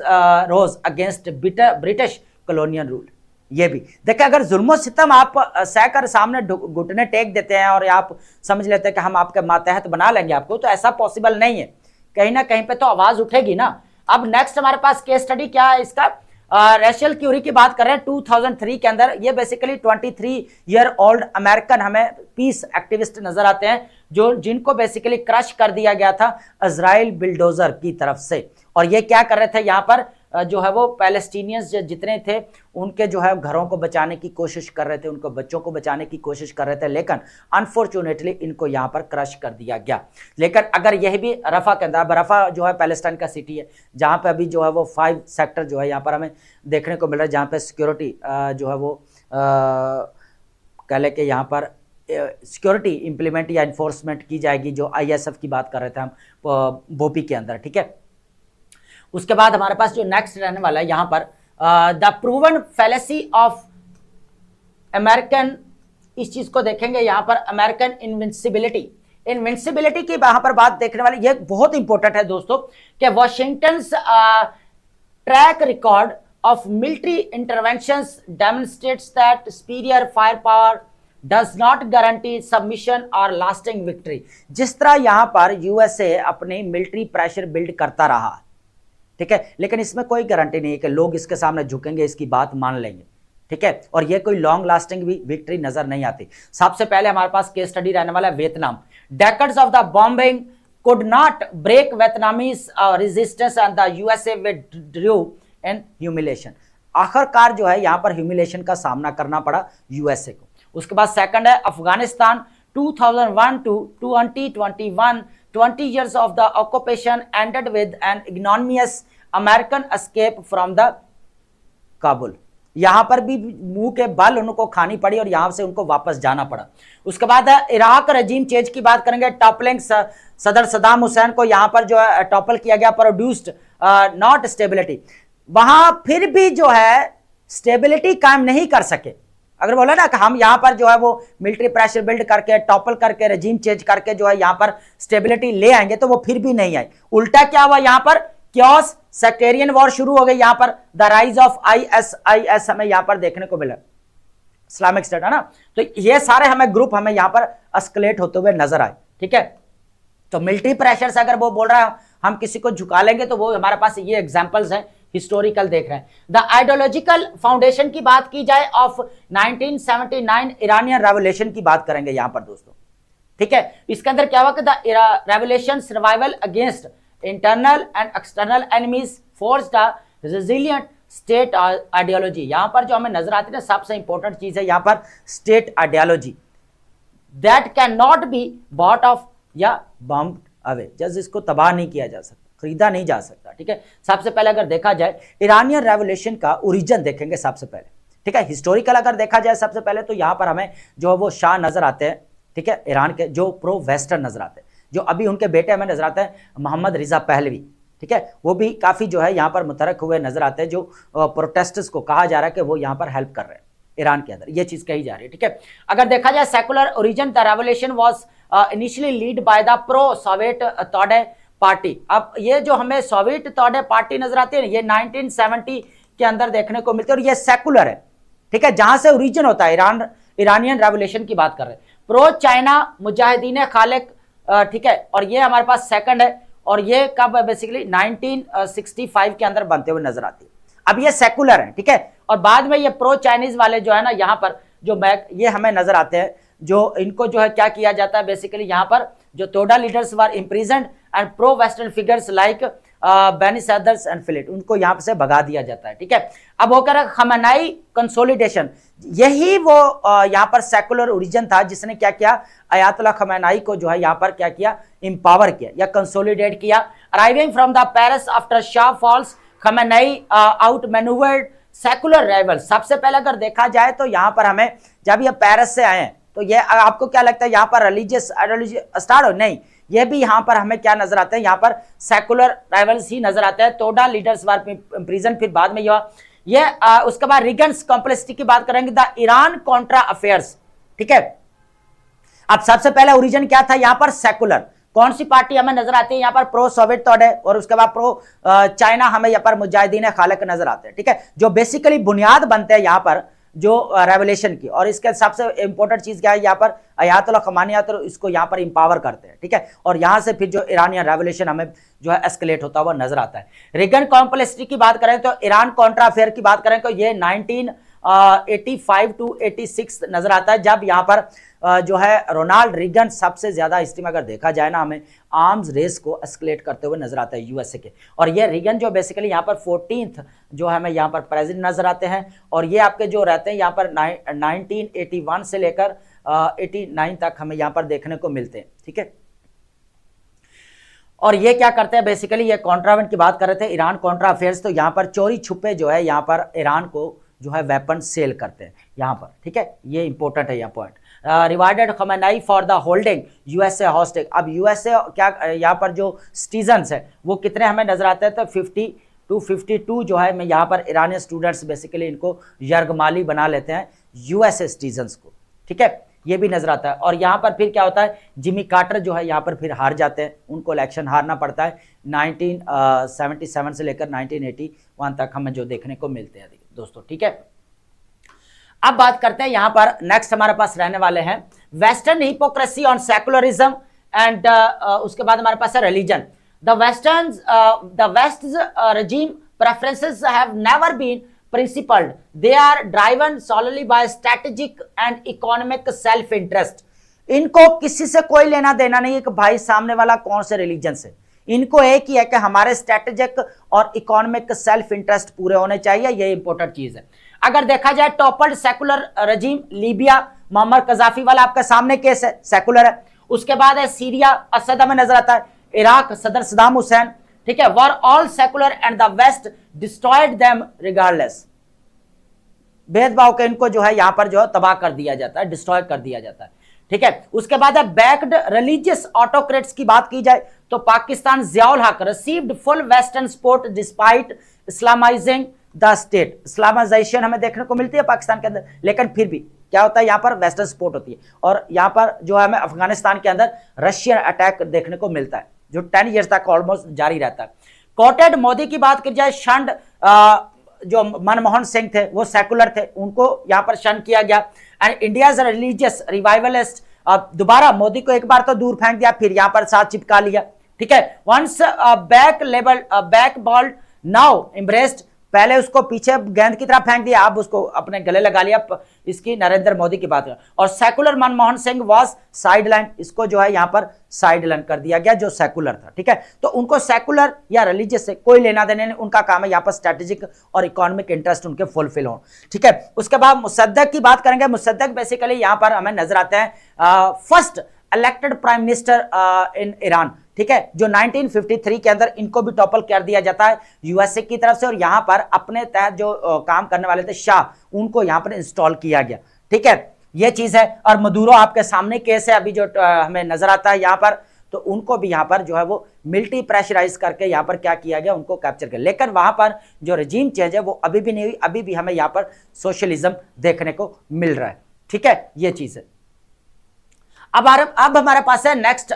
rose against British colonial rule. ये भी देखें, अगर जुल्म सितम आप सहकर सामने घुटने टेक देते हैं और आप समझ लेते हैं कि हम आपके मातहत बना लेंगे आपको, तो ऐसा पॉसिबल नहीं है, कहीं ना कहीं पे तो आवाज उठेगी ना। अब नेक्स्ट हमारे पास केस स्टडी क्या है इसका, रेशल क्यूरी की बात कर रहे हैं 2003 के अंदर। ये बेसिकली 23 ईयर ओल्ड अमेरिकन हमें पीस एक्टिविस्ट नजर आते हैं, जो जिनको बेसिकली क्रश कर दिया गया था इजराइल बिल्डोजर की तरफ से। और ये क्या कर रहे थे यहाँ पर, जो है वो पैलेस्टीनियंस जितने थे उनके जो है घरों को बचाने की कोशिश कर रहे थे, उनको बच्चों को बचाने की कोशिश कर रहे थे, लेकिन अनफॉर्चुनेटली इनको यहाँ पर क्रश कर दिया गया। लेकिन अगर यह भी रफा के अंदर, रफा जो है पैलेस्टाइन का सिटी है, जहाँ पे अभी जो है वो 5 सेक्टर जो है यहाँ पर हमें देखने को मिल रहा है, जहाँ पे सिक्योरिटी जो है वो कह लें कि यहाँ पर सिक्योरिटी इंप्लीमेंट या इन्फोर्समेंट की जाएगी, जो ISF की बात कर रहे थे हम बोपी के अंदर, ठीक है। उसके बाद हमारे पास जो नेक्स्ट रहने वाला है यहाँ पर the proven fallacy of American, इस चीज को देखेंगे यहाँ पर, अमेरिकन इनविंसिबिलिटी की यहाँ पर बात देखने वाली, ये बहुत इंपॉर्टेंट है दोस्तों, कि Washington track record of military interventions demonstrates that superior fire power does not guarantee submission और लास्टिंग विक्ट्री। जिस तरह यहाँ पर USA अपनी मिलिट्री प्रेशर बिल्ड करता रहा, ठीक है, लेकिन इसमें कोई गारंटी नहीं है कि लोग इसके सामने झुकेंगे, इसकी बात मान लेंगे, ठीक है। और ये कोई लॉन्ग लास्टिंग भी विक्ट्री नजर नहीं आती। सबसे पहले हमारे पास केस स्टडी रहने वाला है Vietnam. Decades of the bombing could not break Vietnamese resistance and the USA withdrew in humiliation. आखिरकार जो है यहाँ पर ह्यूमिलेशन का सामना करना पड़ा USA को। उसके बाद सेकंड है Afghanistan 2001 to 2021, 20 years of the occupation ended with an ignominious American escape from the Kabul। यहां पर भी मुंह के बल उनको खानी पड़ी और यहां से उनको वापस जाना पड़ा। उसके बाद है इराक रजीम चेंज की बात करेंगे। टॉपलिंग सदर सदाम हुसैन को यहां पर जो है टॉपल किया गया, प्रोड्यूस्ड नॉट स्टेबिलिटी। वहां फिर भी जो है स्टेबिलिटी कायम नहीं कर सके। अगर बोला ना कि हम यहाँ पर जो है वो मिलिट्री प्रेशर बिल्ड करके, टॉपल करके, रजीम चेंज करके जो है यहाँ पर स्टेबिलिटी ले आएंगे, तो वो फिर भी नहीं आई। उल्टा क्या हुआ यहाँ पर, क्योस सेक्टेरियन वॉर शुरू हो गई। यहाँ पर द राइज ऑफ ISIS हमें यहाँ पर देखने को मिला, इस्लामिक स्टेट, है ना। तो ये सारे हमें ग्रुप हमें यहाँ पर एस्केलेट होते हुए नजर आए, ठीक है। तो मिलिट्री प्रेशर से अगर वो बोल रहा है हम किसी को झुका लेंगे, तो वो हमारे पास ये एग्जाम्पल्स हैं, हिस्टोरिकल देख रहे हैं। द आइडियोलॉजिकल फाउंडेशन की बात की जाए ऑफ 1979 इरानियन रेवोल्यूशन की बात करेंगे यहाँ पर दोस्तों, ठीक है। इसके अंदर क्या हुआ कि the revolution survival against internal and external enemies forced a resilient state ideology. यहाँ पर जो हमें नजर आती है, सबसे इंपॉर्टेंट चीज है यहाँ पर state ideology that can not be bought of या बम्प्ड अवे। जस्ट इसको तबाह नहीं किया जा सकता, खरीदा नहीं जा सकता, ठीक है। सबसे पहले अगर देखा जाए इरानियन रेवोल्यूशन का ओरिजिन देखेंगे सबसे पहले, ठीक है। हिस्टोरिकल अगर देखा जाए सबसे पहले, तो यहाँ पर हमें जो वो शाह नजर आते हैं, ठीक है, ईरान के, जो प्रो वेस्टर्न नजर आते हैं। जो अभी उनके बेटे हमें नजर आते हैं मोहम्मद रिजा पहलवी, ठीक है, वो भी काफी जो है यहाँ पर मुतरक हुए नजर आते हैं, जो प्रोटेस्टर्स को कहा जा रहा है कि वो यहाँ पर हेल्प कर रहे हैं ईरान के अंदर, ये चीज कही जा रही है। ठीक है, अगर देखा जाए secular origin, the revolution was initially lead by the pro Soviet तोडे पार्टी। अब ये जो हमें सोवियत तोडे पार्टी नजर आती है, ये 1970 के अंदर देखने को मिलती है, और ये सेकुलर है। ठीक है, जहां से ओरिजिन होता है, ईरानियन रेवोल्यूशन की बात कर रहे हैं। प्रो चाइना मुजाहिदीन खालिक, ठीक है, और ये हमारे पास सेकंड है, और ये कब बेसिकली 1965 के अंदर बनते हुए नजर आती है। अब ये सेकुलर है, ठीक है, और बाद में ये प्रो चाइनीज वाले जो है ना, यहाँ पर जो बैक ये हमें नजर आते हैं, जो इनको जो है क्या किया जाता है बेसिकली, यहाँ पर जो Tudeh leaders were imprisoned and pro western figures like Benny Sanders and Philit, उनको यहाँ से भगा दिया जाता है। ठीक है, अब होकर खमेनाई कंसोलिडेशन, यही वो यहाँ पर सेकुलर ओरिजिन था जिसने क्या किया, अयातुल्लाह खमेनाई को जो है यहाँ पर क्या किया, इंपावर किया या कंसोलिडेट किया। Arriving from the Paris after Shah falls, Khamenei out manoeuvred secular rival. सबसे पहले अगर देखा जाए तो यहाँ पर हमें जब ये पेरिस से आए तो ये आपको क्या लगता है, यहाँ पर रिलीजियस आइडियोलॉजी स्टार्ट हो, नहीं, ये भी यहाँ पर हमें क्या नजर आते हैं, यहाँ पर सेकुलर राइवल्स ही नजर आते हैं। तोडा लीडर्स वर प्रिजन, फिर बाद में ये उसके बाद रिगन्स कॉम्प्लेक्सिटी की बात करेंगे, द ईरान कॉन्ट्रा अफेयर्स। ठीक है, अब सबसे पहले ओरिजिन क्या था, यहाँ पर सेकुलर। कौन सी पार्टी हमें नजर आती है यहाँ पर, प्रो सोवियत तोडे, और उसके बाद प्रो चाइना हमें यहाँ पर मुजाहिदीन खालिक नजर आते हैं। ठीक है, जो बेसिकली बुनियाद बनते हैं यहाँ पर जो रेवोल्यूशन की, और इसके सबसे इंपॉर्टेंट चीज क्या है, यहाँ पर अयातुल्लाह खमेनी तो इसको यहाँ पर इंपावर करते हैं। ठीक है, और यहाँ से फिर जो ईरानियन रेवोल्यूशन हमें जो है एस्केलेट होता हुआ नजर आता है। रिगन कॉम्प्लेक्सिटी की बात करें तो ईरान कॉन्ट्रा अफेयर की बात करें तो ये 1985 टू 86 नजर आता है, जब यहाँ पर जो है रोनाल्ड रीगन सबसे ज्यादा हिस्ट्री में अगर देखा जाए ना, हमें आर्म्स रेस को एस्केलेट करते हुए नजर आता है यूएसए के। और ये रीगन जो बेसिकली यहाँ पर 14th जो हमें यहाँ पर प्रेसिडेंट नजर आते हैं, और ये आपके जो रहते हैं यहाँ पर 1981 से लेकर 89 तक हमें यहाँ पर देखने को मिलते हैं। ठीक है, और ये क्या करते हैं बेसिकली, ये कॉन्ट्रावेंट की बात कर रहे थे, ईरान कॉन्ट्रा अफेयर्स, तो यहाँ पर चोरी छुपे जो है यहाँ पर ईरान को जो है वेपन सेल करते हैं यहाँ पर। ठीक है, ये इंपॉर्टेंट है यह point. Rewarded Khamenei for the holding USA hostage. अब यूएसए क्या यहाँ पर जो सिटीजन्स है वो कितने हमें नजर आते हैं, तो 50 to 52 जो है, मैं यहाँ पर ईरानी स्टूडेंट्स बेसिकली इनको यरगमाली बना लेते हैं यूएसए सिटीजन्स को। ठीक है, ये भी नजर आता है। और यहाँ पर फिर क्या होता है, जिमी कार्टर जो है यहाँ पर फिर हार जाते हैं, उनको इलेक्शन हारना पड़ता है 1977 से लेकर 1981 तक हमें जो देखने को मिलते हैं दोस्तों। ठीक है, अब बात करते हैं यहाँ पर नेक्स्ट हमारे पास रहने वाले हैं western hypocrisy on secularism and उसके बाद हमारे पास है religion. The west regime preferences have never been principled. They are driven solely by strategic and economic self interest. इनको किसी से कोई लेना देना नहीं है कि भाई सामने वाला कौन से रिलीजन से, इनको एक ही है कि हमारे स्ट्रेटेजिक और इकोनॉमिक सेल्फ इंटरेस्ट पूरे होने चाहिए, ये इंपॉर्टेंट चीज है। अगर देखा जाए toppled secular regime Libya, Mohammed Gaddafi वाला आपके सामने केस है, सेकुलर है। उसके बाद है सीरिया, असद में नजर आता है, इराक सदर सद्दाम हुसैन। ठीक है, were all secular and the west destroyed them regardless. भेदभाव के इनको जो है यहां पर जो है तबाह कर दिया जाता है, डिस्ट्रॉय कर दिया जाता है। ठीक है, उसके बाद है बैक्ड रिलीजियस ऑटोक्रेट्स की बात की जाए तो Pakistan Zia-ul Haq received full western support despite Islamising the state. Islamisation हमें देखने को मिलती है पाकिस्तान के अंदर, लेकिन फिर भी क्या होता है, यहाँ पर वेस्टर्न सपोर्ट होती है। और यहाँ पर जो है हमें अफगानिस्तान के अंदर रशियन अटैक देखने को मिलता है जो 10 ईयर्स तक ऑलमोस्ट जारी रहता है। कोटेड मोदी की बात की जाए, शंड जो मनमोहन सिंह थे वो सेकुलर थे, उनको यहाँ पर शन किया गया। एंड इंडिया रिलीजियस रिवाइवलिस्ट, दोबारा मोदी को एक बार तो दूर फेंक दिया, फिर यहाँ पर साथ चिपका लिया। ठीक है, once back level back ball now embraced, पहले उसको पीछे गेंद की तरह फेंक दिया, अब उसको अपने गले लगा लिया। इसकी नरेंद्र मोदी की बात है। और secular Manmohan Singh was sideline, इसको जो है यहाँ पर साइडलाइन कर दिया गया जो सेकुलर था। ठीक है, तो उनको सेकुलर या रिलीजियस से कोई लेना देना नहीं, उनका काम है यहाँ पर स्ट्रेटेजिक और इकोनॉमिक इंटरेस्ट उनके फुलफिल हो। ठीक है, उसके बाद मुसद्दक की बात करेंगे। मुसद्दक बेसिकली यहाँ पर हमें नजर आते हैं first elected prime minister in Iran. ठीक है, जो 1953 के अंदर इनको भी टॉपल कर दिया जाता है यूएसए की तरफ से, और यहां पर अपने तहत जो काम करने वाले थे शाह, उनको यहां पर इंस्टॉल किया गया। ठीक है, ये चीज है। और मदुरो आपके सामने केस है अभी जो हमें नजर आता है यहाँ पर, तो उनको भी यहाँ पर जो है वो मिलिट्री प्रेशराइज करके यहाँ पर क्या किया गया, उनको कैप्चर किया। लेकिन वहाँ पर जो रजीम चेंज है वो अभी भी नहीं हुई, अभी भी हमें यहाँ पर सोशलिज्म देखने को मिल रहा है। ठीक है, ये चीज़ है। अब हमारे पास है नेक्स्ट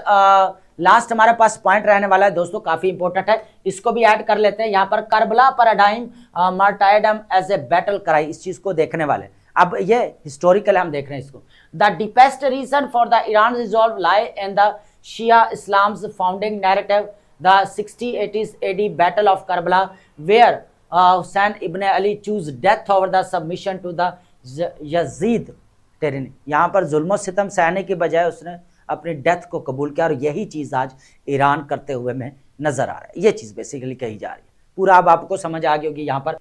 लास्ट हमारे पास पॉइंट रहने वाला है दोस्तों, काफी इंपॉर्टेंट है, इसको भी ऐड कर लेते हैं यहाँ पर। Karbala paradigm martyrdom as a battle cry, इस चीज को देखने वाले। अब ये हिस्टोरिकल हम देख रहे हैं इसको। The deepest reason for the Iran resolve lies in the Shia Islam's founding narrative the 6080s AD battle of Karbala where Hussain ibn Ali chose death over the submission to the Yazid tyranny. यहाँ पर जुल्म सितम सहने की बजाय उसने अपनी डेथ को कबूल किया, और यही चीज़ आज ईरान करते हुए में नजर आ रहा है। ये चीज़ बेसिकली कही जा रही है। पूरा अब आपको समझ आ गई होगी यहाँ पर।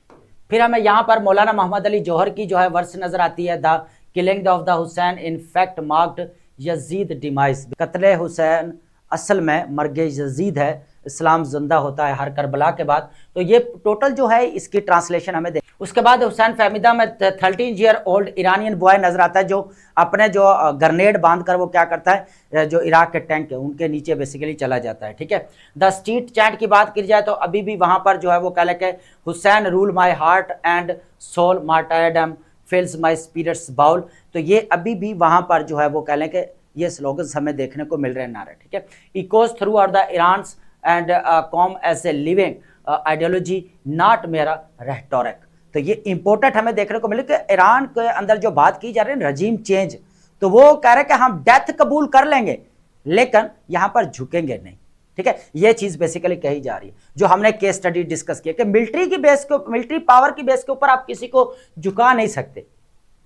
फिर हमें यहाँ पर मौलाना मोहम्मद अली जौहर की जो है वर्स नजर आती है। The killing of the Hussain in fact marked Yazid demise, कत्ले हुसैन असल में मर्गे यजीद है, इस्लाम जिंदा होता है हर करबला के बाद। तो ये टोटल जो है इसकी ट्रांसलेशन हमें दे। उसके बाद हुसैन फहमीदा में 13 ईयर ओल्ड ईरानियन बॉय नजर आता है, जो अपने जो ग्रेनेड बांध कर वो क्या करता है, जो इराक के टैंक है उनके नीचे बेसिकली चला जाता है। ठीक है, द स्ट्रीट चैंट की बात की जाए तो अभी भी वहां पर जो है वो कह लें कि Hussain rule my heart and soul martyrdom fills my spirit's bowl. तो ये अभी भी वहां पर जो है वो कह लें कि ये स्लोगन्स हमें देखने को मिल रहे हैं, नारे। ठीक है, echoes throughout the Iran and Qom as a living ideology not mere rhetoric. तो ये इंपॉर्टेंट हमें देखने को मिले कि ईरान के अंदर जो बात की जा रही है रजीम चेंज, तो वो कह रहे हैं कि हम डेथ कबूल कर लेंगे लेकिन यहां पर झुकेंगे नहीं। ठीक है, ये चीज बेसिकली कही जा रही है, जो हमने केस स्टडी डिस्कस किया कि मिलिट्री की बेस को, मिलिट्री पावर की बेस के ऊपर आप किसी को झुका नहीं सकते।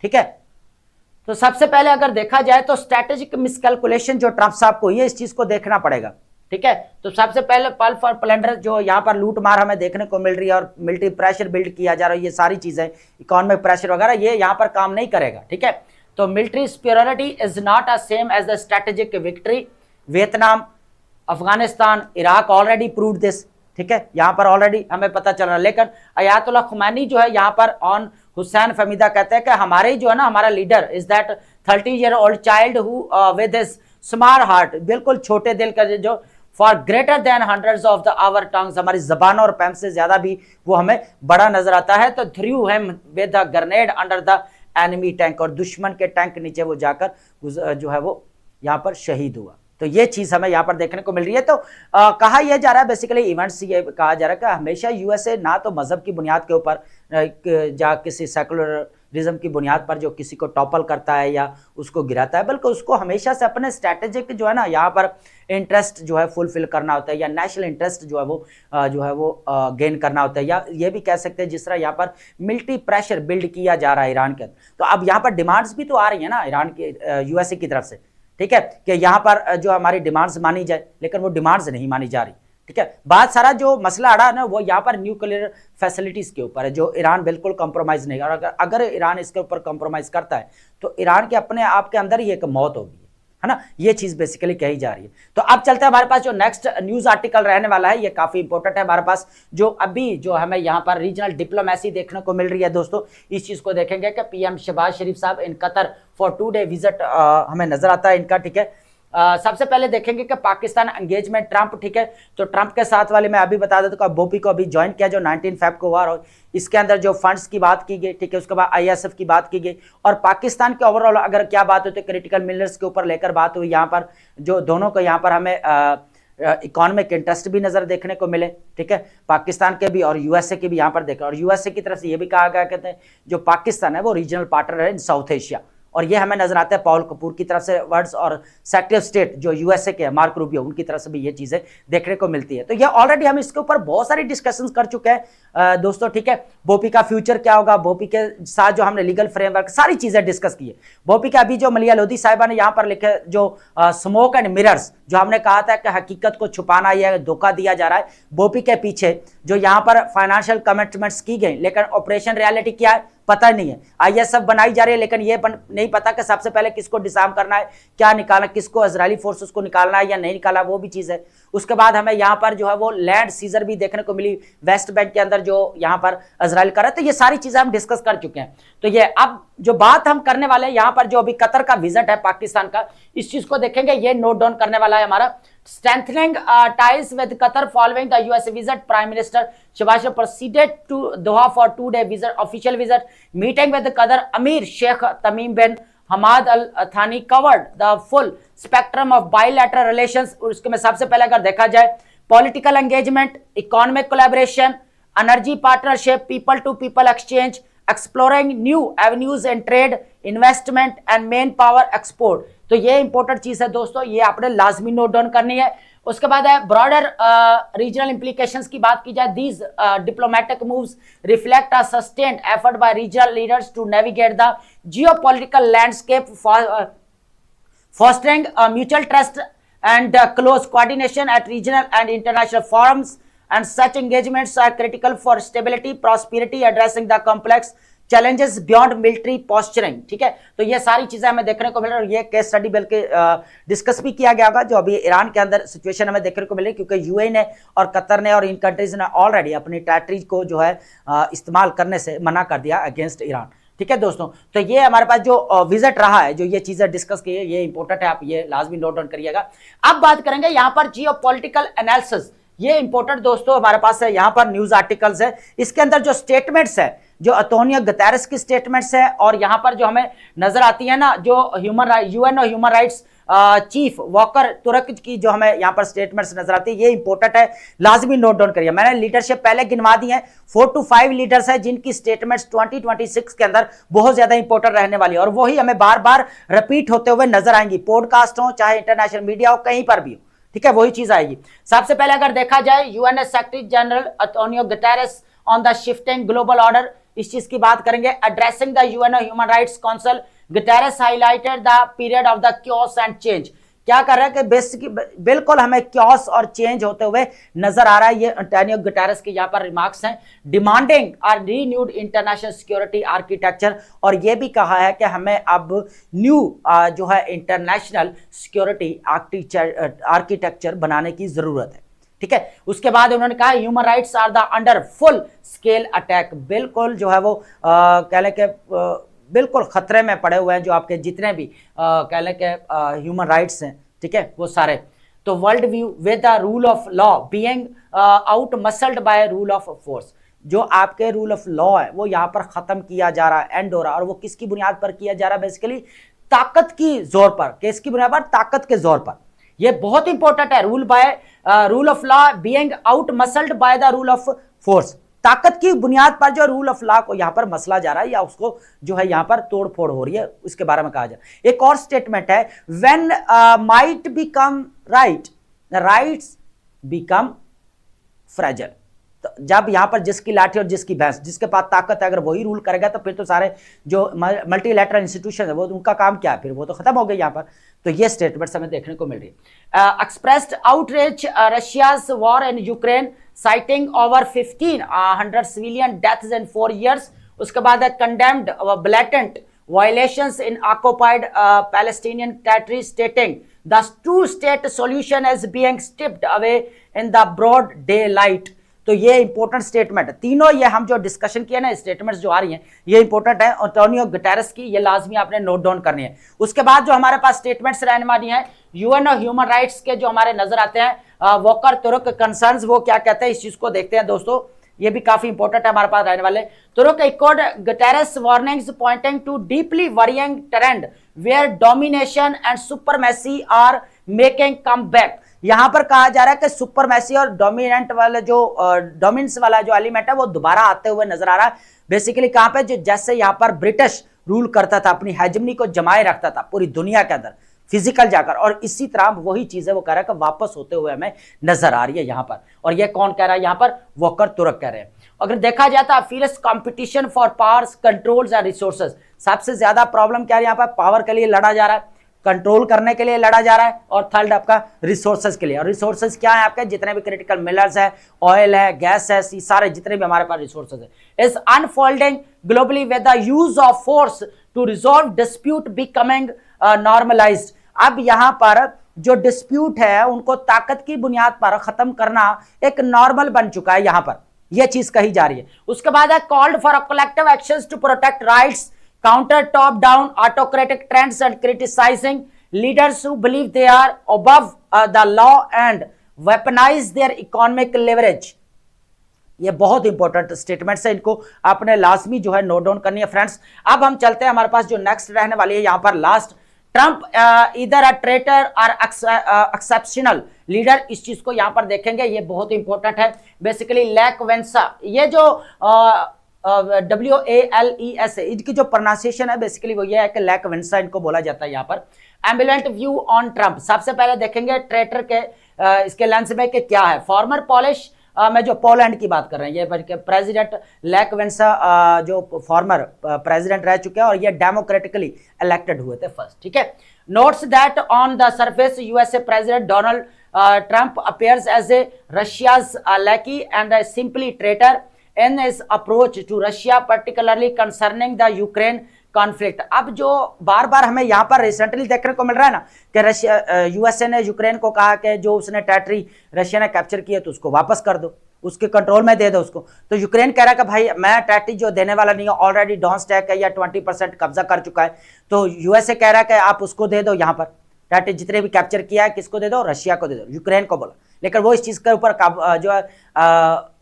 ठीक है, तो सबसे पहले अगर देखा जाए तो स्ट्रेटेजिक मिसकैलकुलेशन जो ट्रंप साहब को, ये इस चीज को देखना पड़ेगा। ठीक है, तो सबसे पहले पल्फ और प्लेंडर जो यहाँ पर लूट मार हमें देखने को मिल रही है और मिलिट्री प्रेशर बिल्ड किया जा रहा है, ये सारी चीजें इकोनॉमिक प्रेशर वगैरह ये यहाँ पर काम नहीं करेगा। ठीक है, तो military superiority is not a same as the strategic victory. Vietnam, Afghanistan, Iraq already proved this. ठीक है, यहाँ पर ऑलरेडी हमें पता चल रहा है। लेकिन अयातुल्लाह खुमैनी जो है यहाँ पर ऑन हुसैन फमीदा कहते हैं कि हमारे जो है ना, हमारा leader is that 30 year old child who with his small heart, बिल्कुल छोटे दिल का, जो for greater than hundreds of the our tongues, हमारी जबानों और पैम से ज्यादा भी वो हमें बड़ा नजर आता है। तो through him with the grenade under the enemy tank, और दुश्मन के टैंक के नीचे वो जाकर जो है वो यहाँ पर शहीद हुआ। तो ये चीज हमें यहाँ पर देखने को मिल रही है। तो कहा यह जा रहा है बेसिकली इवेंट्स, ये कहा जा रहा है कि हमेशा यूएसए ना तो मजहब की बुनियाद के ऊपर या किसी सेकुलरिज्म की बुनियाद पर जो किसी को टॉपल करता है या उसको गिराता है, बल्कि उसको हमेशा से अपने स्ट्रैटेजिक जो है ना यहाँ पर इंटरेस्ट जो है फुलफिल करना होता है, या नेशनल इंटरेस्ट जो है वो गेन करना होता है, या ये भी कह सकते हैं जिस तरह यहाँ पर मिलिट्री प्रेशर बिल्ड किया जा रहा है ईरान के अंदर। तो अब यहाँ पर डिमांड्स भी तो आ रही है ना ईरान के यूएसए की तरफ से। ठीक है, कि यहाँ पर जो हमारी डिमांड्स मानी जाए, लेकिन वो डिमांड्स नहीं मानी जा रही। ठीक है, बात सारा जो मसला अड़ा है ना वो यहाँ पर न्यूक्लियर फैसिलिटीज के ऊपर है, जो ईरान बिल्कुल कंप्रोमाइज नहीं। और अगर ईरान इसके ऊपर कंप्रोमाइज करता है तो ईरान के अपने आप के अंदर ही एक मौत होगी, है ना। ये चीज बेसिकली कही जा रही है। तो अब चलते हैं हमारे पास जो नेक्स्ट न्यूज आर्टिकल रहने वाला है, ये काफी इंपॉर्टेंट है हमारे पास, जो अभी जो हमें यहाँ पर रीजनल डिप्लोमेसी देखने को मिल रही है दोस्तों। इस चीज को देखेंगे कि पीएम शहबाज शरीफ साहब in Qatar for 2 day visit हमें नजर आता है इनका। ठीक है, सबसे पहले देखेंगे कि पाकिस्तान एंगेजमेंट ट्रंप। ठीक है, तो ट्रंप के साथ वाले मैं अभी बता देता हूँ, बोपी को अभी ज्वाइन किया जो 19 फेब को हुआ, और इसके अंदर जो फंड्स की बात की गई। ठीक है, उसके बाद आईएसएफ की बात की गई, और पाकिस्तान के ओवरऑल अगर क्या बात होती है क्रिटिकल मिनरल्स के ऊपर लेकर बात हुई। यहाँ पर जो दोनों को यहाँ पर हमें इकोनॉमिक इंटरेस्ट भी नजर देखने को मिले। ठीक है, पाकिस्तान के भी और यूएसए के भी यहाँ पर देखा, और यूएसए की तरफ से ये भी कहा गया, कहते हैं जो पाकिस्तान है वो रीजनल पार्टनर है इन साउथ एशिया, और ये हमें नजर आता है पॉल कपूर की तरफ से वर्ड्स, और सेक्रेटरी ऑफ स्टेट जो यूएसए के मार्क रूबियो उनकी तरफ से भी ये चीजें देखने को मिलती है। तो ये ऑलरेडी हम इसके ऊपर बहुत सारी डिस्कशंस कर चुके हैं दोस्तों। ठीक है, बोपी का फ्यूचर क्या होगा, बोपी के साथ जो हमने लीगल फ्रेमवर्क सारी चीजें डिस्कस की है। बोपी का अभी जो मलिया लोधी साहिबा ने यहाँ पर लिखे जो स्मोक एंड मिरर्स, जो हमने कहा था कि हकीकत को छुपाना या धोखा दिया जा रहा है, बोपी के पीछे जो यहाँ पर फाइनेंशियल कमिटमेंट्स की गई, लेकिन ऑपरेशन रियलिटी क्या है पता नहीं है। आईएसएफ बनाई जा रही है, लेकिन ये नहीं पता कि सबसे पहले किसको डिसआर्म करना है, क्या निकालना, किसको इजरायली फोर्सेस को निकालना है या नहीं निकाला, वो भी चीज है। उसके बाद हमें यहाँ पर जो है वो लैंड सीजर भी देखने को मिली वेस्ट बैंक के अंदर, जो यहाँ पर इजराइल कर रहा है। तो ये सारी चीजें हम डिस्कस कर चुके हैं। तो ये अब जो बात हम करने वाले हैं यहां पर, जो अभी कतर का विजिट है पाकिस्तान का, इस चीज को देखेंगे, ये नोट डाउन करने वाला है हमारा। Strengthening ties with Qatar following the US visit, prime minister Shahbaz Sharif proceeded to Doha for 2-day visit, official visit, meeting with Qatar emir Sheikh Tamim bin Hamad Al Thani covered the full spectrum of bilateral relations. उसके में सबसे पहले अगर देखा जाए political engagement, economic collaboration, energy partnership, people to people exchange, exploring new avenues in trade, investment and main power export। तो ये इंपॉर्टेंट चीज है दोस्तों, ये आपने लाजमी नोट डाउन करनी है। उसके बाद है ब्रॉडर रीजनल इंप्लीकेशंस की बात की जाए, these diplomatic moves reflect a sustained effort by regional leaders to navigate the geopolitical landscape, fostering mutual trust and close coordination at regional and international forums, and such engagements are critical for stability, prosperity, addressing the complex challenges beyond military posturing। ठीक है, तो ये सारी चीजें हमें देखने को मिल रही है, और ये केस स्टडी बल्कि डिस्कस भी किया गया होगा जो अभी ईरान के अंदर सिचुएशन हमें देखने को मिल रही है, क्योंकि यूएई ने और कतर ने और इन कंट्रीज ने ऑलरेडी अपनी टेरिटरीज को जो है इस्तेमाल करने से मना कर दिया अगेंस्ट ईरान। ठीक है दोस्तों, तो ये हमारे पास जो विजिट रहा है, जो ये चीजें डिस्कस की है, ये इंपॉर्टेंट है, आप ये लाजमी नोट डाउन करिएगा। अब बात करेंगे यहाँ पर जियोपॉलिटिकल एनालिसिस, ये इंपॉर्टेंट दोस्तों हमारे पास है, यहाँ पर न्यूज आर्टिकल्स है, इसके अंदर जो स्टेटमेंट्स है, जो एंटोनियो गुतेरेस की स्टेटमेंट्स है, और यहाँ पर जो हमें नजर आती है ना, जो यूएन और ह्यूमन राइट्स चीफ वॉकर तुर्क की जो हमें यहाँ पर स्टेटमेंट्स नजर आती है, ये इंपॉर्टेंट है, लाजमी नोट डाउन करिए। मैंने लीडरशिप पहले गिनवा दी है, 4 to 5 लीडर्स है जिनकी स्टेटमेंट्स 2026 के अंदर बहुत ज्यादा इंपॉर्टेंट रहने वाली है, और वही हमें बार बार रिपीट होते हुए नजर आएंगी, पॉडकास्ट हो चाहे इंटरनेशनल मीडिया हो, कहीं पर भी हो। ठीक है, वही चीज आएगी। सबसे पहले अगर देखा जाए UN's secretary general Antonio Guterres on the shifting global order, इस चीज की बात करेंगे। Addressing the UN human rights council, Guterres highlighted the period of the chaos and change. क्या कर रहा है कि बेसिक बिल्कुल हमें क्योस और चेंज होते हुए नजर आ रहा है, ये एंटोनियो गुतेरेस के यहाँ पर रिमार्क्स हैं। Demanding are renewed international security architecture, और ये भी कहा है कि हमें अब न्यू जो है इंटरनेशनल सिक्योरिटी आर्किटेक्चर बनाने की जरूरत है। ठीक है, उसके बाद उन्होंने कहा human rights are the under full scale attack, बिल्कुल जो है वो कह लें कि बिल्कुल खतरे में पड़े हुए हैं जो आपके जितने भी कह लें कि ह्यूमन राइट्स हैं। ठीक है, वो सारे। तो world view with the rule of law being out muscled by rule of force, जो आपके रूल ऑफ लॉ है वो यहाँ पर खत्म किया जा रहा है, एंड हो रहा है, और वो किसकी बुनियाद पर किया जा रहा है? बेसिकली ताकत की जोर पर। किसकी बुनियाद पर? ताकत के जोर पर। ये बहुत इंपॉर्टेंट है, rule of law being out muscled by the rule of force, ताकत की बुनियाद पर जो रूल ऑफ लॉ को यहां पर मसला जा रहा है या उसको जो है यहां पर तोड़ फोड़ हो रही है, उसके बारे में कहा जाए। एक और स्टेटमेंट है, when might become right, rights become fragile. तो जब यहां पर जिसकी लाठी और जिसकी भैंस, जिसके पास ताकत है, अगर वही रूल करेगा तो फिर तो सारे जो मल्टीलैटरल इंस्टीट्यूशन है वो उनका काम क्या है, फिर वो तो खत्म हो गई यहां पर। तो ये स्टेटमेंट्स हमें देखने को मिल रही है। Expressed outreach Russia's war in Ukraine, citing over 1500 civilian deaths in 4 years। उसके बाद है condemned blatant violations in occupied Palestinian territory, stating the two state solution is being stripped away in the broad daylight. तो ये इंपॉर्टेंट स्टेटमेंट है, तीनों ये हम जो डिस्कशन किया ना, स्टेटमेंट्स जो आ रही हैं ये इंपॉर्टेंट है, एंटोनियो गुतेरेस की, ये लाजमी आपने नोट डाउन करनी है। उसके बाद जो हमारे पास स्टेटमेंट्स रहने वाली हैं यूएन और ह्यूमन राइट्स के, जो हमारे नजर आते हैं वॉकर तुर्क कंसर्न्स, वो क्या कहते हैं इस चीज को देखते हैं दोस्तों, ये भी काफी इंपॉर्टेंट है हमारे पास रहने वाले। Turk echoed Guterres warnings pointing to deeply worrying trend where domination and supremacy are making come back. यहां पर कहा जा रहा है कि सुपरमेसी और डोमिनेंट वाला जो डोमिनेंस वाला जो एलिमेंट है वो दोबारा आते हुए नजर आ रहा है। बेसिकली कहां पे, जो जैसे यहां पर ब्रिटिश रूल करता था, अपनी हेजमनी को जमाए रखता था पूरी दुनिया के अंदर फिजिकल जाकर, और इसी तरह वही चीज है वो कह रहा है कि वापस होते हुए हमें नजर आ रही है यहां पर। और ये कौन कह रहा है यहां पर? वॉकर तुर्क कह रहे हैं। अगर देखा जाए तो fierce competition for powers, controls and resources, सबसे ज्यादा प्रॉब्लम क्या है यहाँ पर? पावर के लिए लड़ा जा रहा है, कंट्रोल करने के लिए लड़ा जा रहा है, और थर्ड आपका रिसोर्सेज के लिए। और रिसोर्सेज क्या है आपके? जितने भी क्रिटिकल मिनरल्स है, ऑयल है, गैस है, सारे जितने भी हमारे पास रिसोर्सेज है। Is unfolding globally with the use of force to resolve dispute becoming normalized. अब यहां पर जो डिस्प्यूट है उनको ताकत की बुनियाद पर खत्म करना एक नॉर्मल बन चुका है, यहां पर यह चीज कही जा रही है। उसके बाद है called for collective actions to protect rights, counter top down autocratic trends and criticizing leaders who believe they are above the law and weaponize their economic leverage। ये बहुत इंपॉर्टेंट स्टेटमेंट्स है, इनको आपने लाजमी जो है नोट डाउन करनी है फ्रेंड्स। अब हम चलते हैं, हमारे पास जो नेक्स्ट रहने वाली है यहां पर लास्ट, ट्रंप इधर अ ट्रेटर और एक्सेप्शनल लीडर, इस चीज को यहां पर देखेंगे, ये बहुत इंपॉर्टेंट है। बेसिकली लैक वेंसा, ये जो WALES है, इनकी जो प्रोनाउंसिएशन है बेसिकली वो ये है कि लैक वेंसा इनको बोला जाता है यहां पर। एम्बिवेलेंट व्यू ऑन ट्रंप, सबसे पहले देखेंगे ट्रेटर के इसके लेंस में कि क्या है। फॉर्मर पॉलिश में जो पोलैंड की बात कर रहे हैं, ये प्रेसिडेंट लैक वेंसा जो फॉर्मर प्रेसिडेंट रह चुके हैं और ये डेमोक्रेटिकली इलेक्टेड हुए थे फर्स्ट, ठीक है। Notes that on the surface USA president Donald Trump appears as a Russia's lackey and a simply traitor in his approach to Russia, particularly concerning the Ukraine conflict. अब जो बार बार हमें यहाँ पर रिसेंटली देखने को मिल रहा है ना कि रशिया यूएसए ने यूक्रेन को कहा कि जो उसने टेरिटरी रशिया ने कैप्चर किया तो उसको वापस कर दो, उसके कंट्रोल में दे दो उसको। तो यूक्रेन कह रहा है कि भाई मैं टेरिटरी जो देने वाला नहीं है, ऑलरेडी डॉनस्टैक है या 20% कब्जा कर चुका है, तो यूएसए कह रहा है कि आप उसको दे दो, यहाँ पर टेरिटरी जितने भी कैप्चर किया है किसको दे दो, रशिया को दे दो, यूक्रेन को बोला। लेकिन वो इस चीज के ऊपर जो है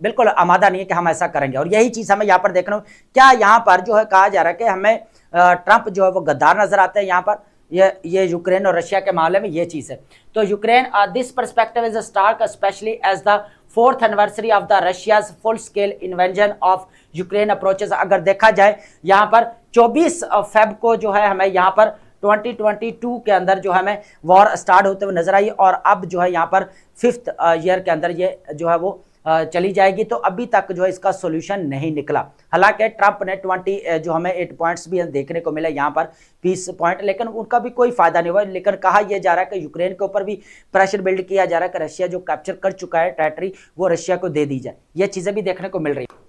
बिल्कुल आमादा नहीं है कि हम ऐसा करेंगे। और यही चीज हमें यहाँ पर देखना, क्या यहाँ पर जो है कहा जा रहा है कि हमें ट्रंप जो है वो गद्दार नजर आते हैं यहाँ पर, ये यूक्रेन और रशिया के मामले में ये चीज है। तो Ukraine this perspective is stark especially as the 4th anniversary of the Russia's full scale invasion of Ukraine approaches. अगर देखा जाए यहाँ पर 24 फेब को जो है हमें यहाँ पर 2022 के अंदर जो हमें वॉर स्टार्ट होते हुए नजर आई, और अब जो है यहाँ पर 5th ईयर के अंदर ये जो है वो चली जाएगी। तो अभी तक जो है इसका सॉल्यूशन नहीं निकला। हालांकि ट्रंप ने 20 जो हमें 8 पॉइंट्स भी देखने को मिले यहाँ पर, पीस पॉइंट, लेकिन उनका भी कोई फायदा नहीं हुआ। लेकिन कहा यह जा रहा है कि यूक्रेन के ऊपर भी प्रेशर बिल्ड किया जा रहा है कि रशिया जो कैप्चर कर चुका है टेरिटरी वो रशिया को दे दी जाए, ये चीजें भी देखने को मिल रही है।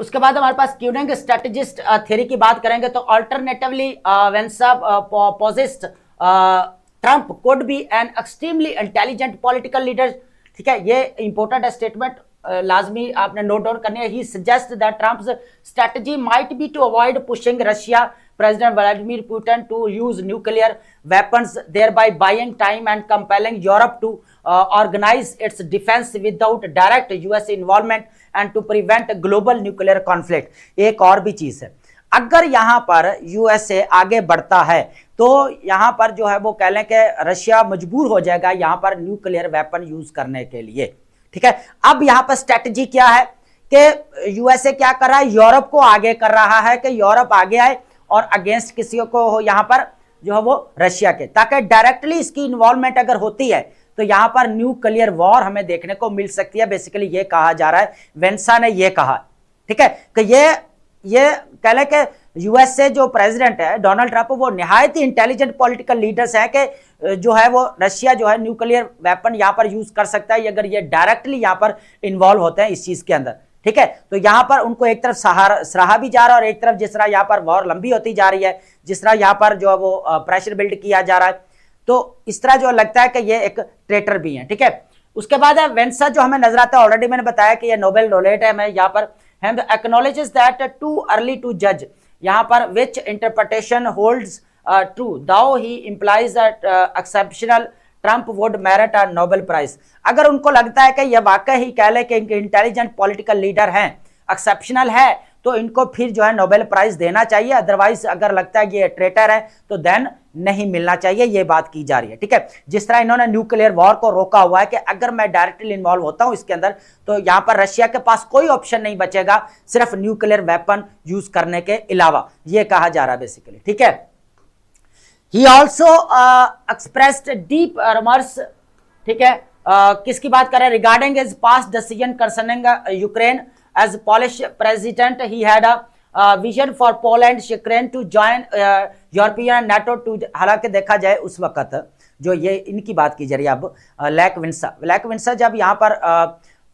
उसके बाद हमारे पास क्यूनिंग स्ट्रेटेजिस्ट थ्योरी की बात करेंगे तो alternatively Vance posits Trump could be an extremely intelligent political leader, ठीक है। ये इंपॉर्टेंट स्टेटमेंट लाजमी आपने नोट डाउन करनी है। He suggest that Trump's strategy might be to avoid pushing Russia president Vladimir Putin to use nuclear weapons, thereby buying time and compelling Europe to organize its defense without direct US involvement and to prevent global nuclear conflict। एक और भी चीज है, अगर यहाँ पर यूएसए आगे बढ़ता है तो यहाँ पर जो है वो कह लें कि रशिया मजबूर हो जाएगा यहाँ पर न्यूक्लियर वेपन यूज करने के लिए, ठीक है। अब यहाँ पर स्ट्रेटजी क्या है कि यूएसए क्या कर रहा है, यूरोप को आगे कर रहा है कि यूरोप आगे आए और अगेंस्ट किसी को हो यहाँ पर जो है वो रशिया के, ताकि डायरेक्टली इसकी इन्वॉल्वमेंट अगर होती है तो यहाँ पर न्यूक्लियर वॉर हमें देखने को मिल सकती है। बेसिकली ये कहा जा रहा है, वेंसा ने ये कहा, ठीक है, कि ये कह लें कि यूएसए जो प्रेसिडेंट है डोनाल्ड ट्रंप वो निहायत ही इंटेलिजेंट पॉलिटिकल लीडर्स है कि जो है वो रशिया जो है न्यूक्लियर वेपन यहाँ पर यूज कर सकता है अगर ये डायरेक्टली यहाँ पर इन्वॉल्व होते हैं इस चीज के अंदर, ठीक है। तो यहाँ पर उनको एक तरफ सराहा भी जा रहा है और एक तरफ जिस तरह यहाँ पर वॉर लंबी होती जा रही है, जिस तरह यहाँ पर जो है वो प्रेशर बिल्ड किया जा रहा है, तो इस तरह जो लगता है कि ये एक ट्रेटर भी है, ठीक है। उसके बाद है वेंसा जो हमें नजर आता है, ऑलरेडी मैंने बताया कि ये नोबेल लॉरेट है। मैं यहाँ पर acknowledges that too early to जज, यहाँ पर which interpretation holds true though he implies exceptional Trump would merit a Nobel prize. अगर उनको लगता है कि यह वाकई ही कह ले कि इनके इंटेलिजेंट पॉलिटिकल लीडर हैं, एक्सेप्शनल है, तो इनको फिर जो है नोबेल प्राइज देना चाहिए। अदरवाइज अगर लगता है ये ट्रेटर है तो देन नहीं मिलना चाहिए, ये बात की जा रही है, ठीक है। जिस तरह इन्होंने न्यूक्लियर वॉर को रोका हुआ है कि अगर मैं डायरेक्टली इन्वॉल्व होता हूं इसके अंदर तो यहां पर रशिया के पास कोई ऑप्शन नहीं बचेगा सिर्फ न्यूक्लियर वेपन यूज करने के अलावा, ये कहा जा रहा है बेसिकली, ठीक है। He also expressed deep remorse, ठीक है, किसकी बात कर रहे हैं, regarding his past decision concerning Ukraine as Polish president he had a vision for Poland Ukraine to join European NATO too. हालांकि देखा जाए उस वक्त जो ये इनकी बात की जा रही है अब लैक विंसा जब यहाँ पर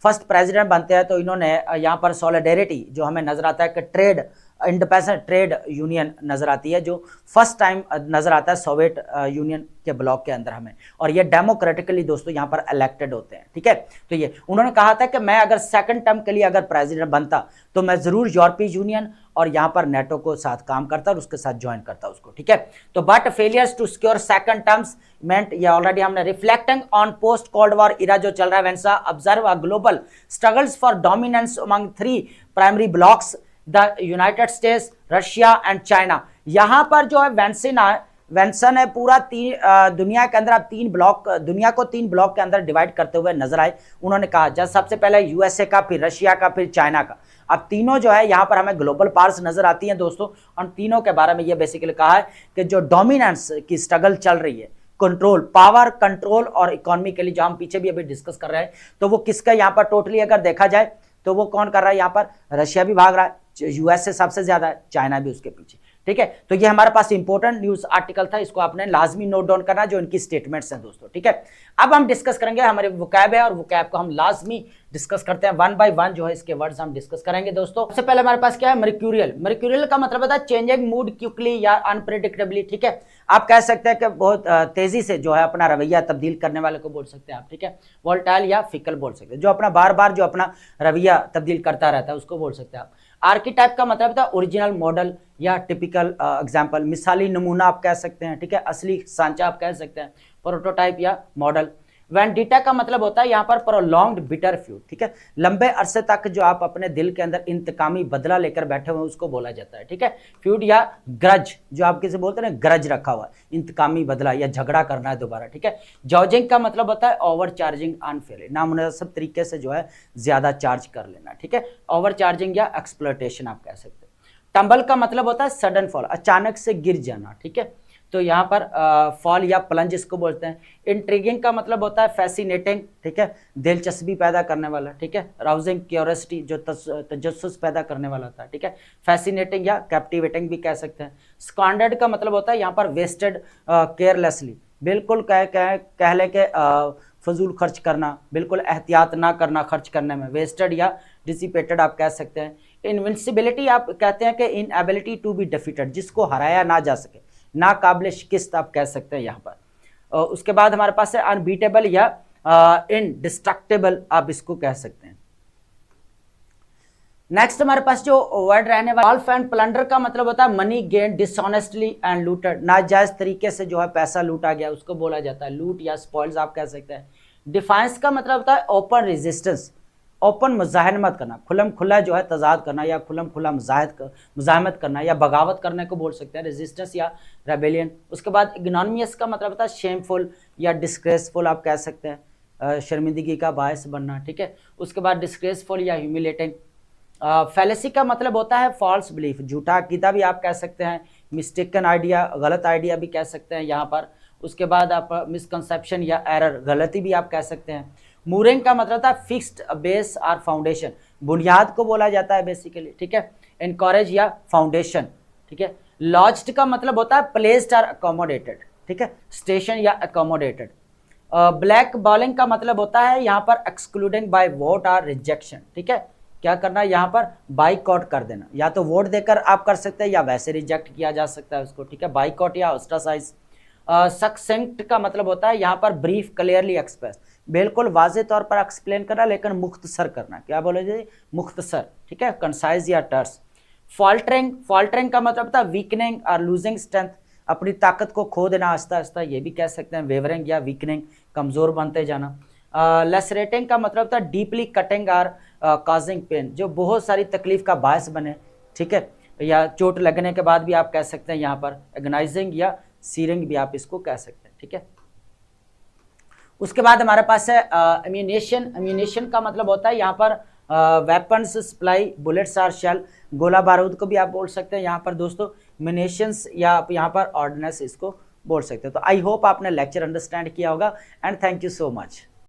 फर्स्ट प्रेसिडेंट बनते हैं तो इन्होंने यहाँ पर सॉलिडेरिटी जो हमें नजर आता है कि ट्रेड इंडिपेंडेंट ट्रेड यूनियन नजर आती है, जो फर्स्ट टाइम नजर आता है सोवियत यूनियन के ब्लॉक के अंदर हमें, और ये डेमोक्रेटिकली दोस्तों यहाँ पर इलेक्टेड होते हैं, ठीक है। तो ये उन्होंने कहा था कि मैं अगर सेकंड टर्म के लिए अगर प्रेसिडेंट बनता तो मैं जरूर यूरोपीय यूनियन और यहाँ पर नेटो को साथ काम करता और उसके साथ ज्वाइन करता उसको, ठीक है। तो but failures to secure second terms मेंट, ये ऑलरेडी हमने reflecting on post cold war era जो चल रहा है, Vance observe a global struggles for dominance among 3 primary blocs, the United States, Russia and China. यहां पर जो है वेंसन है पूरा दुनिया के अंदर अब 3 ब्लॉक, दुनिया को 3 ब्लॉक के अंदर डिवाइड करते हुए नजर आए। उन्होंने कहा जब सबसे पहले यूएसए का, फिर रशिया का, फिर चाइना का। अब तीनों जो है यहाँ पर हमें ग्लोबल पावर्स नजर आती हैं दोस्तों, और तीनों के बारे में ये बेसिकली कहा है कि जो डोमिनेंस की स्ट्रगल चल रही है, कंट्रोल, पावर कंट्रोल और इकोनॉमी के लिए, जो हम पीछे भी अभी डिस्कस कर रहे हैं, तो वो किसका यहाँ पर टोटली अगर देखा जाए तो वो कौन कर रहा है, यहाँ पर रशिया भी भाग रहा है, यूएसए सबसे ज्यादा है, चाइना भी उसके पीछे, ठीक है। तो ये हमारे पास इंपॉर्टेंट न्यूज आर्टिकल था, इसको आपने लाजमी नोट डाउन करना, जो इनकी स्टेटमेंट्स हैं दोस्तों, ठीक है। अब हम डिस्कस करेंगे, हमारे वोकैब है और वोकैब को हम लाजमी डिस्कस करते हैं, 1 बाय 1 जो है इसके वर्ड्स हम डिस्कस करेंगे दोस्तों। सबसे पहले हमारे पास क्या है, मर्क्यूरियल। मर्क्यूरियल का मतलब होता है चेंजिंग मूड क्विकली या अनप्रेडिक्टेबली, ठीक है। आप कह सकते हैं कि बहुत तेजी से जो है अपना रवैया तब्दील करने वाले को बोल सकते हैं आप, ठीक है। वोल्टाइल या फिकल बोल सकते हैं, जो अपना बार बार जो अपना रवैया तब्दील करता रहता है उसको बोल सकते हैं आप। आर्कीटाइप का मतलब था ओरिजिनल मॉडल या टिपिकल एग्जाम्पल, मिसाली नमूना आप कह सकते हैं, ठीक है। असली सांचा आप कह सकते हैं, प्रोटोटाइप या मॉडल। वेंडिटा का मतलब होता है यहाँ पर प्रोलॉन्ग्ड बिटर फ्यूड, ठीक है। लंबे अरसे तक जो आप अपने दिल के अंदर इंतकामी बदला लेकर बैठे हुए उसको बोला जाता है, ठीक है। फ्यूड या ग्रज, जो आप किसे बोलते हैं ना, ग्रज रखा हुआ है, इंतकामी बदला या झगड़ा करना है दोबारा, ठीक है। जॉजिंग का मतलब होता है ओवर चार्जिंग अनफेयरली, नामुनासिब तरीके से जो है ज्यादा चार्ज कर लेना, ठीक है। ओवर चार्जिंग या एक्सप्लॉयटेशन आप कह सकते हैं। टंबल का मतलब होता है सडन फॉल, अचानक से गिर जाना, ठीक है। तो यहाँ पर फॉल या प्लंज इसको बोलते हैं। इंट्रिगिंग का मतलब होता है फैसिनेटिंग, ठीक है, दिलचस्पी पैदा करने वाला, ठीक है। राउजिंग क्यूरियोसिटी, जो तजस्सुस पैदा करने वाला था, ठीक है। फैसिनेटिंग या कैप्टिवेटिंग भी कह सकते हैं। स्क्वांडर्ड का मतलब होता है यहाँ पर वेस्टेड केयरलेसली, बिल्कुल कह ले के फजूल खर्च करना, बिल्कुल एहतियात ना करना खर्च करने में, वेस्टेड या डिसिपेटेड आप कह सकते हैं। इनविंसिबिलिटी आप कहते हैं कि इनएबिलिटी टू बी डिफीटेड, जिसको हराया ना जा सके, ना काबिल शिकस्त आप कह सकते हैं यहाँ पर। उसके बाद हमारे पास है अनबीटेबल या इनडिस्ट्रक्टेबल, आप इसको कह सकते हैं। नेक्स्ट हमारे पास जो वर्ड रहने वाला, वॉल्फ एंड प्लंडर का मतलब होता है money gain dishonestly and looted, नाजायज तरीके से जो है पैसा लूटा गया उसको बोला जाता है लूट या स्पॉइल्स आप कह सकते हैं। डिफाइंस का मतलब होता है ओपन रेजिस्टेंस, ओपन मुजाहमत करना, खुलम खुला जो है तजाद करना या खुलम खुला मुजाहमत करना या बगावत करने को बोल सकते हैं, रेजिस्टेंस या रेबेलियन। उसके बाद इग्नोमियस का मतलब होता है शेमफुल या डिस्ग्रेसफुल आप कह सकते हैं, शर्मिंदगी का बायस बनना, ठीक है। उसके बाद डिस्ग्रेसफुल या ह्यूमिलेटिंग। फैलेसी का मतलब होता है फॉल्स बिलीफ, झूठा अकीदा भी आप कह सकते हैं, मिस्टेकन आइडिया, गलत आइडिया भी कह सकते हैं यहाँ पर। उसके बाद आप मिसकंसेप्शन या एरर, गलती भी आप कह सकते हैं। मूरिंग का मतलब था फिक्स्ड बेस और फाउंडेशन, बुनियाद को बोला जाता है बेसिकली, ठीक है। एनकरेज या फाउंडेशन, ठीक है। लॉज्ड का मतलब होता है प्लेस्ड और अकोमोडेटेड, ठीक है, स्टेशन या अकोमोडेटेड। ब्लैक बॉलिंग का मतलब होता है यहाँ पर एक्सक्लूडिंग बाय वोट और रिजेक्शन, ठीक है। क्या करना है यहाँ पर, बाइकआउट कर देना, या तो वोट देकर आप कर सकते हैं या वैसे रिजेक्ट किया जा सकता है उसको, ठीक है, बाइकआउट या ऑस्ट्रासाइज। सक्सेंट का मतलब होता है यहाँ पर ब्रीफ क्लियरली एक्सप्रेस, बिल्कुल वाजे तौर पर एक्सप्लेन करना लेकिन मुख्तसर करना, क्या बोले जी, मुख्तसर, ठीक है, कंसाइज या टर्स। फॉल्टरिंग का मतलब होता है वीकनिंग और लूजिंग स्ट्रेंथ, अपनी ताकत को खो देना आस्ता आस्ता, ये भी कह सकते हैं। वेवरिंग या वीकनिंग, कमजोर बनते जाना। लेसरेटिंग का मतलब होता है डीपली कटिंग और कॉजिंग पेन, जो बहुत सारी तकलीफ का बायस बने, ठीक है, या चोट लगने के बाद भी आप कह सकते हैं यहाँ पर। एगनाइजिंग या सीरिंग भी आप इसको कह सकते हैं, ठीक है। उसके बाद हमारे पास है अम्यूनेशन। अम्यूनेशन का मतलब होता है यहाँ पर वेपन्स सप्लाई, बुलेट्स और शेल, गोला बारूद को भी आप बोल सकते हैं यहाँ पर दोस्तों। म्यूनेशंस या आप यहाँ पर ऑर्डिनेंस इसको बोल सकते हैं। तो आई होप आपने लेक्चर अंडरस्टैंड किया होगा and thank you so much.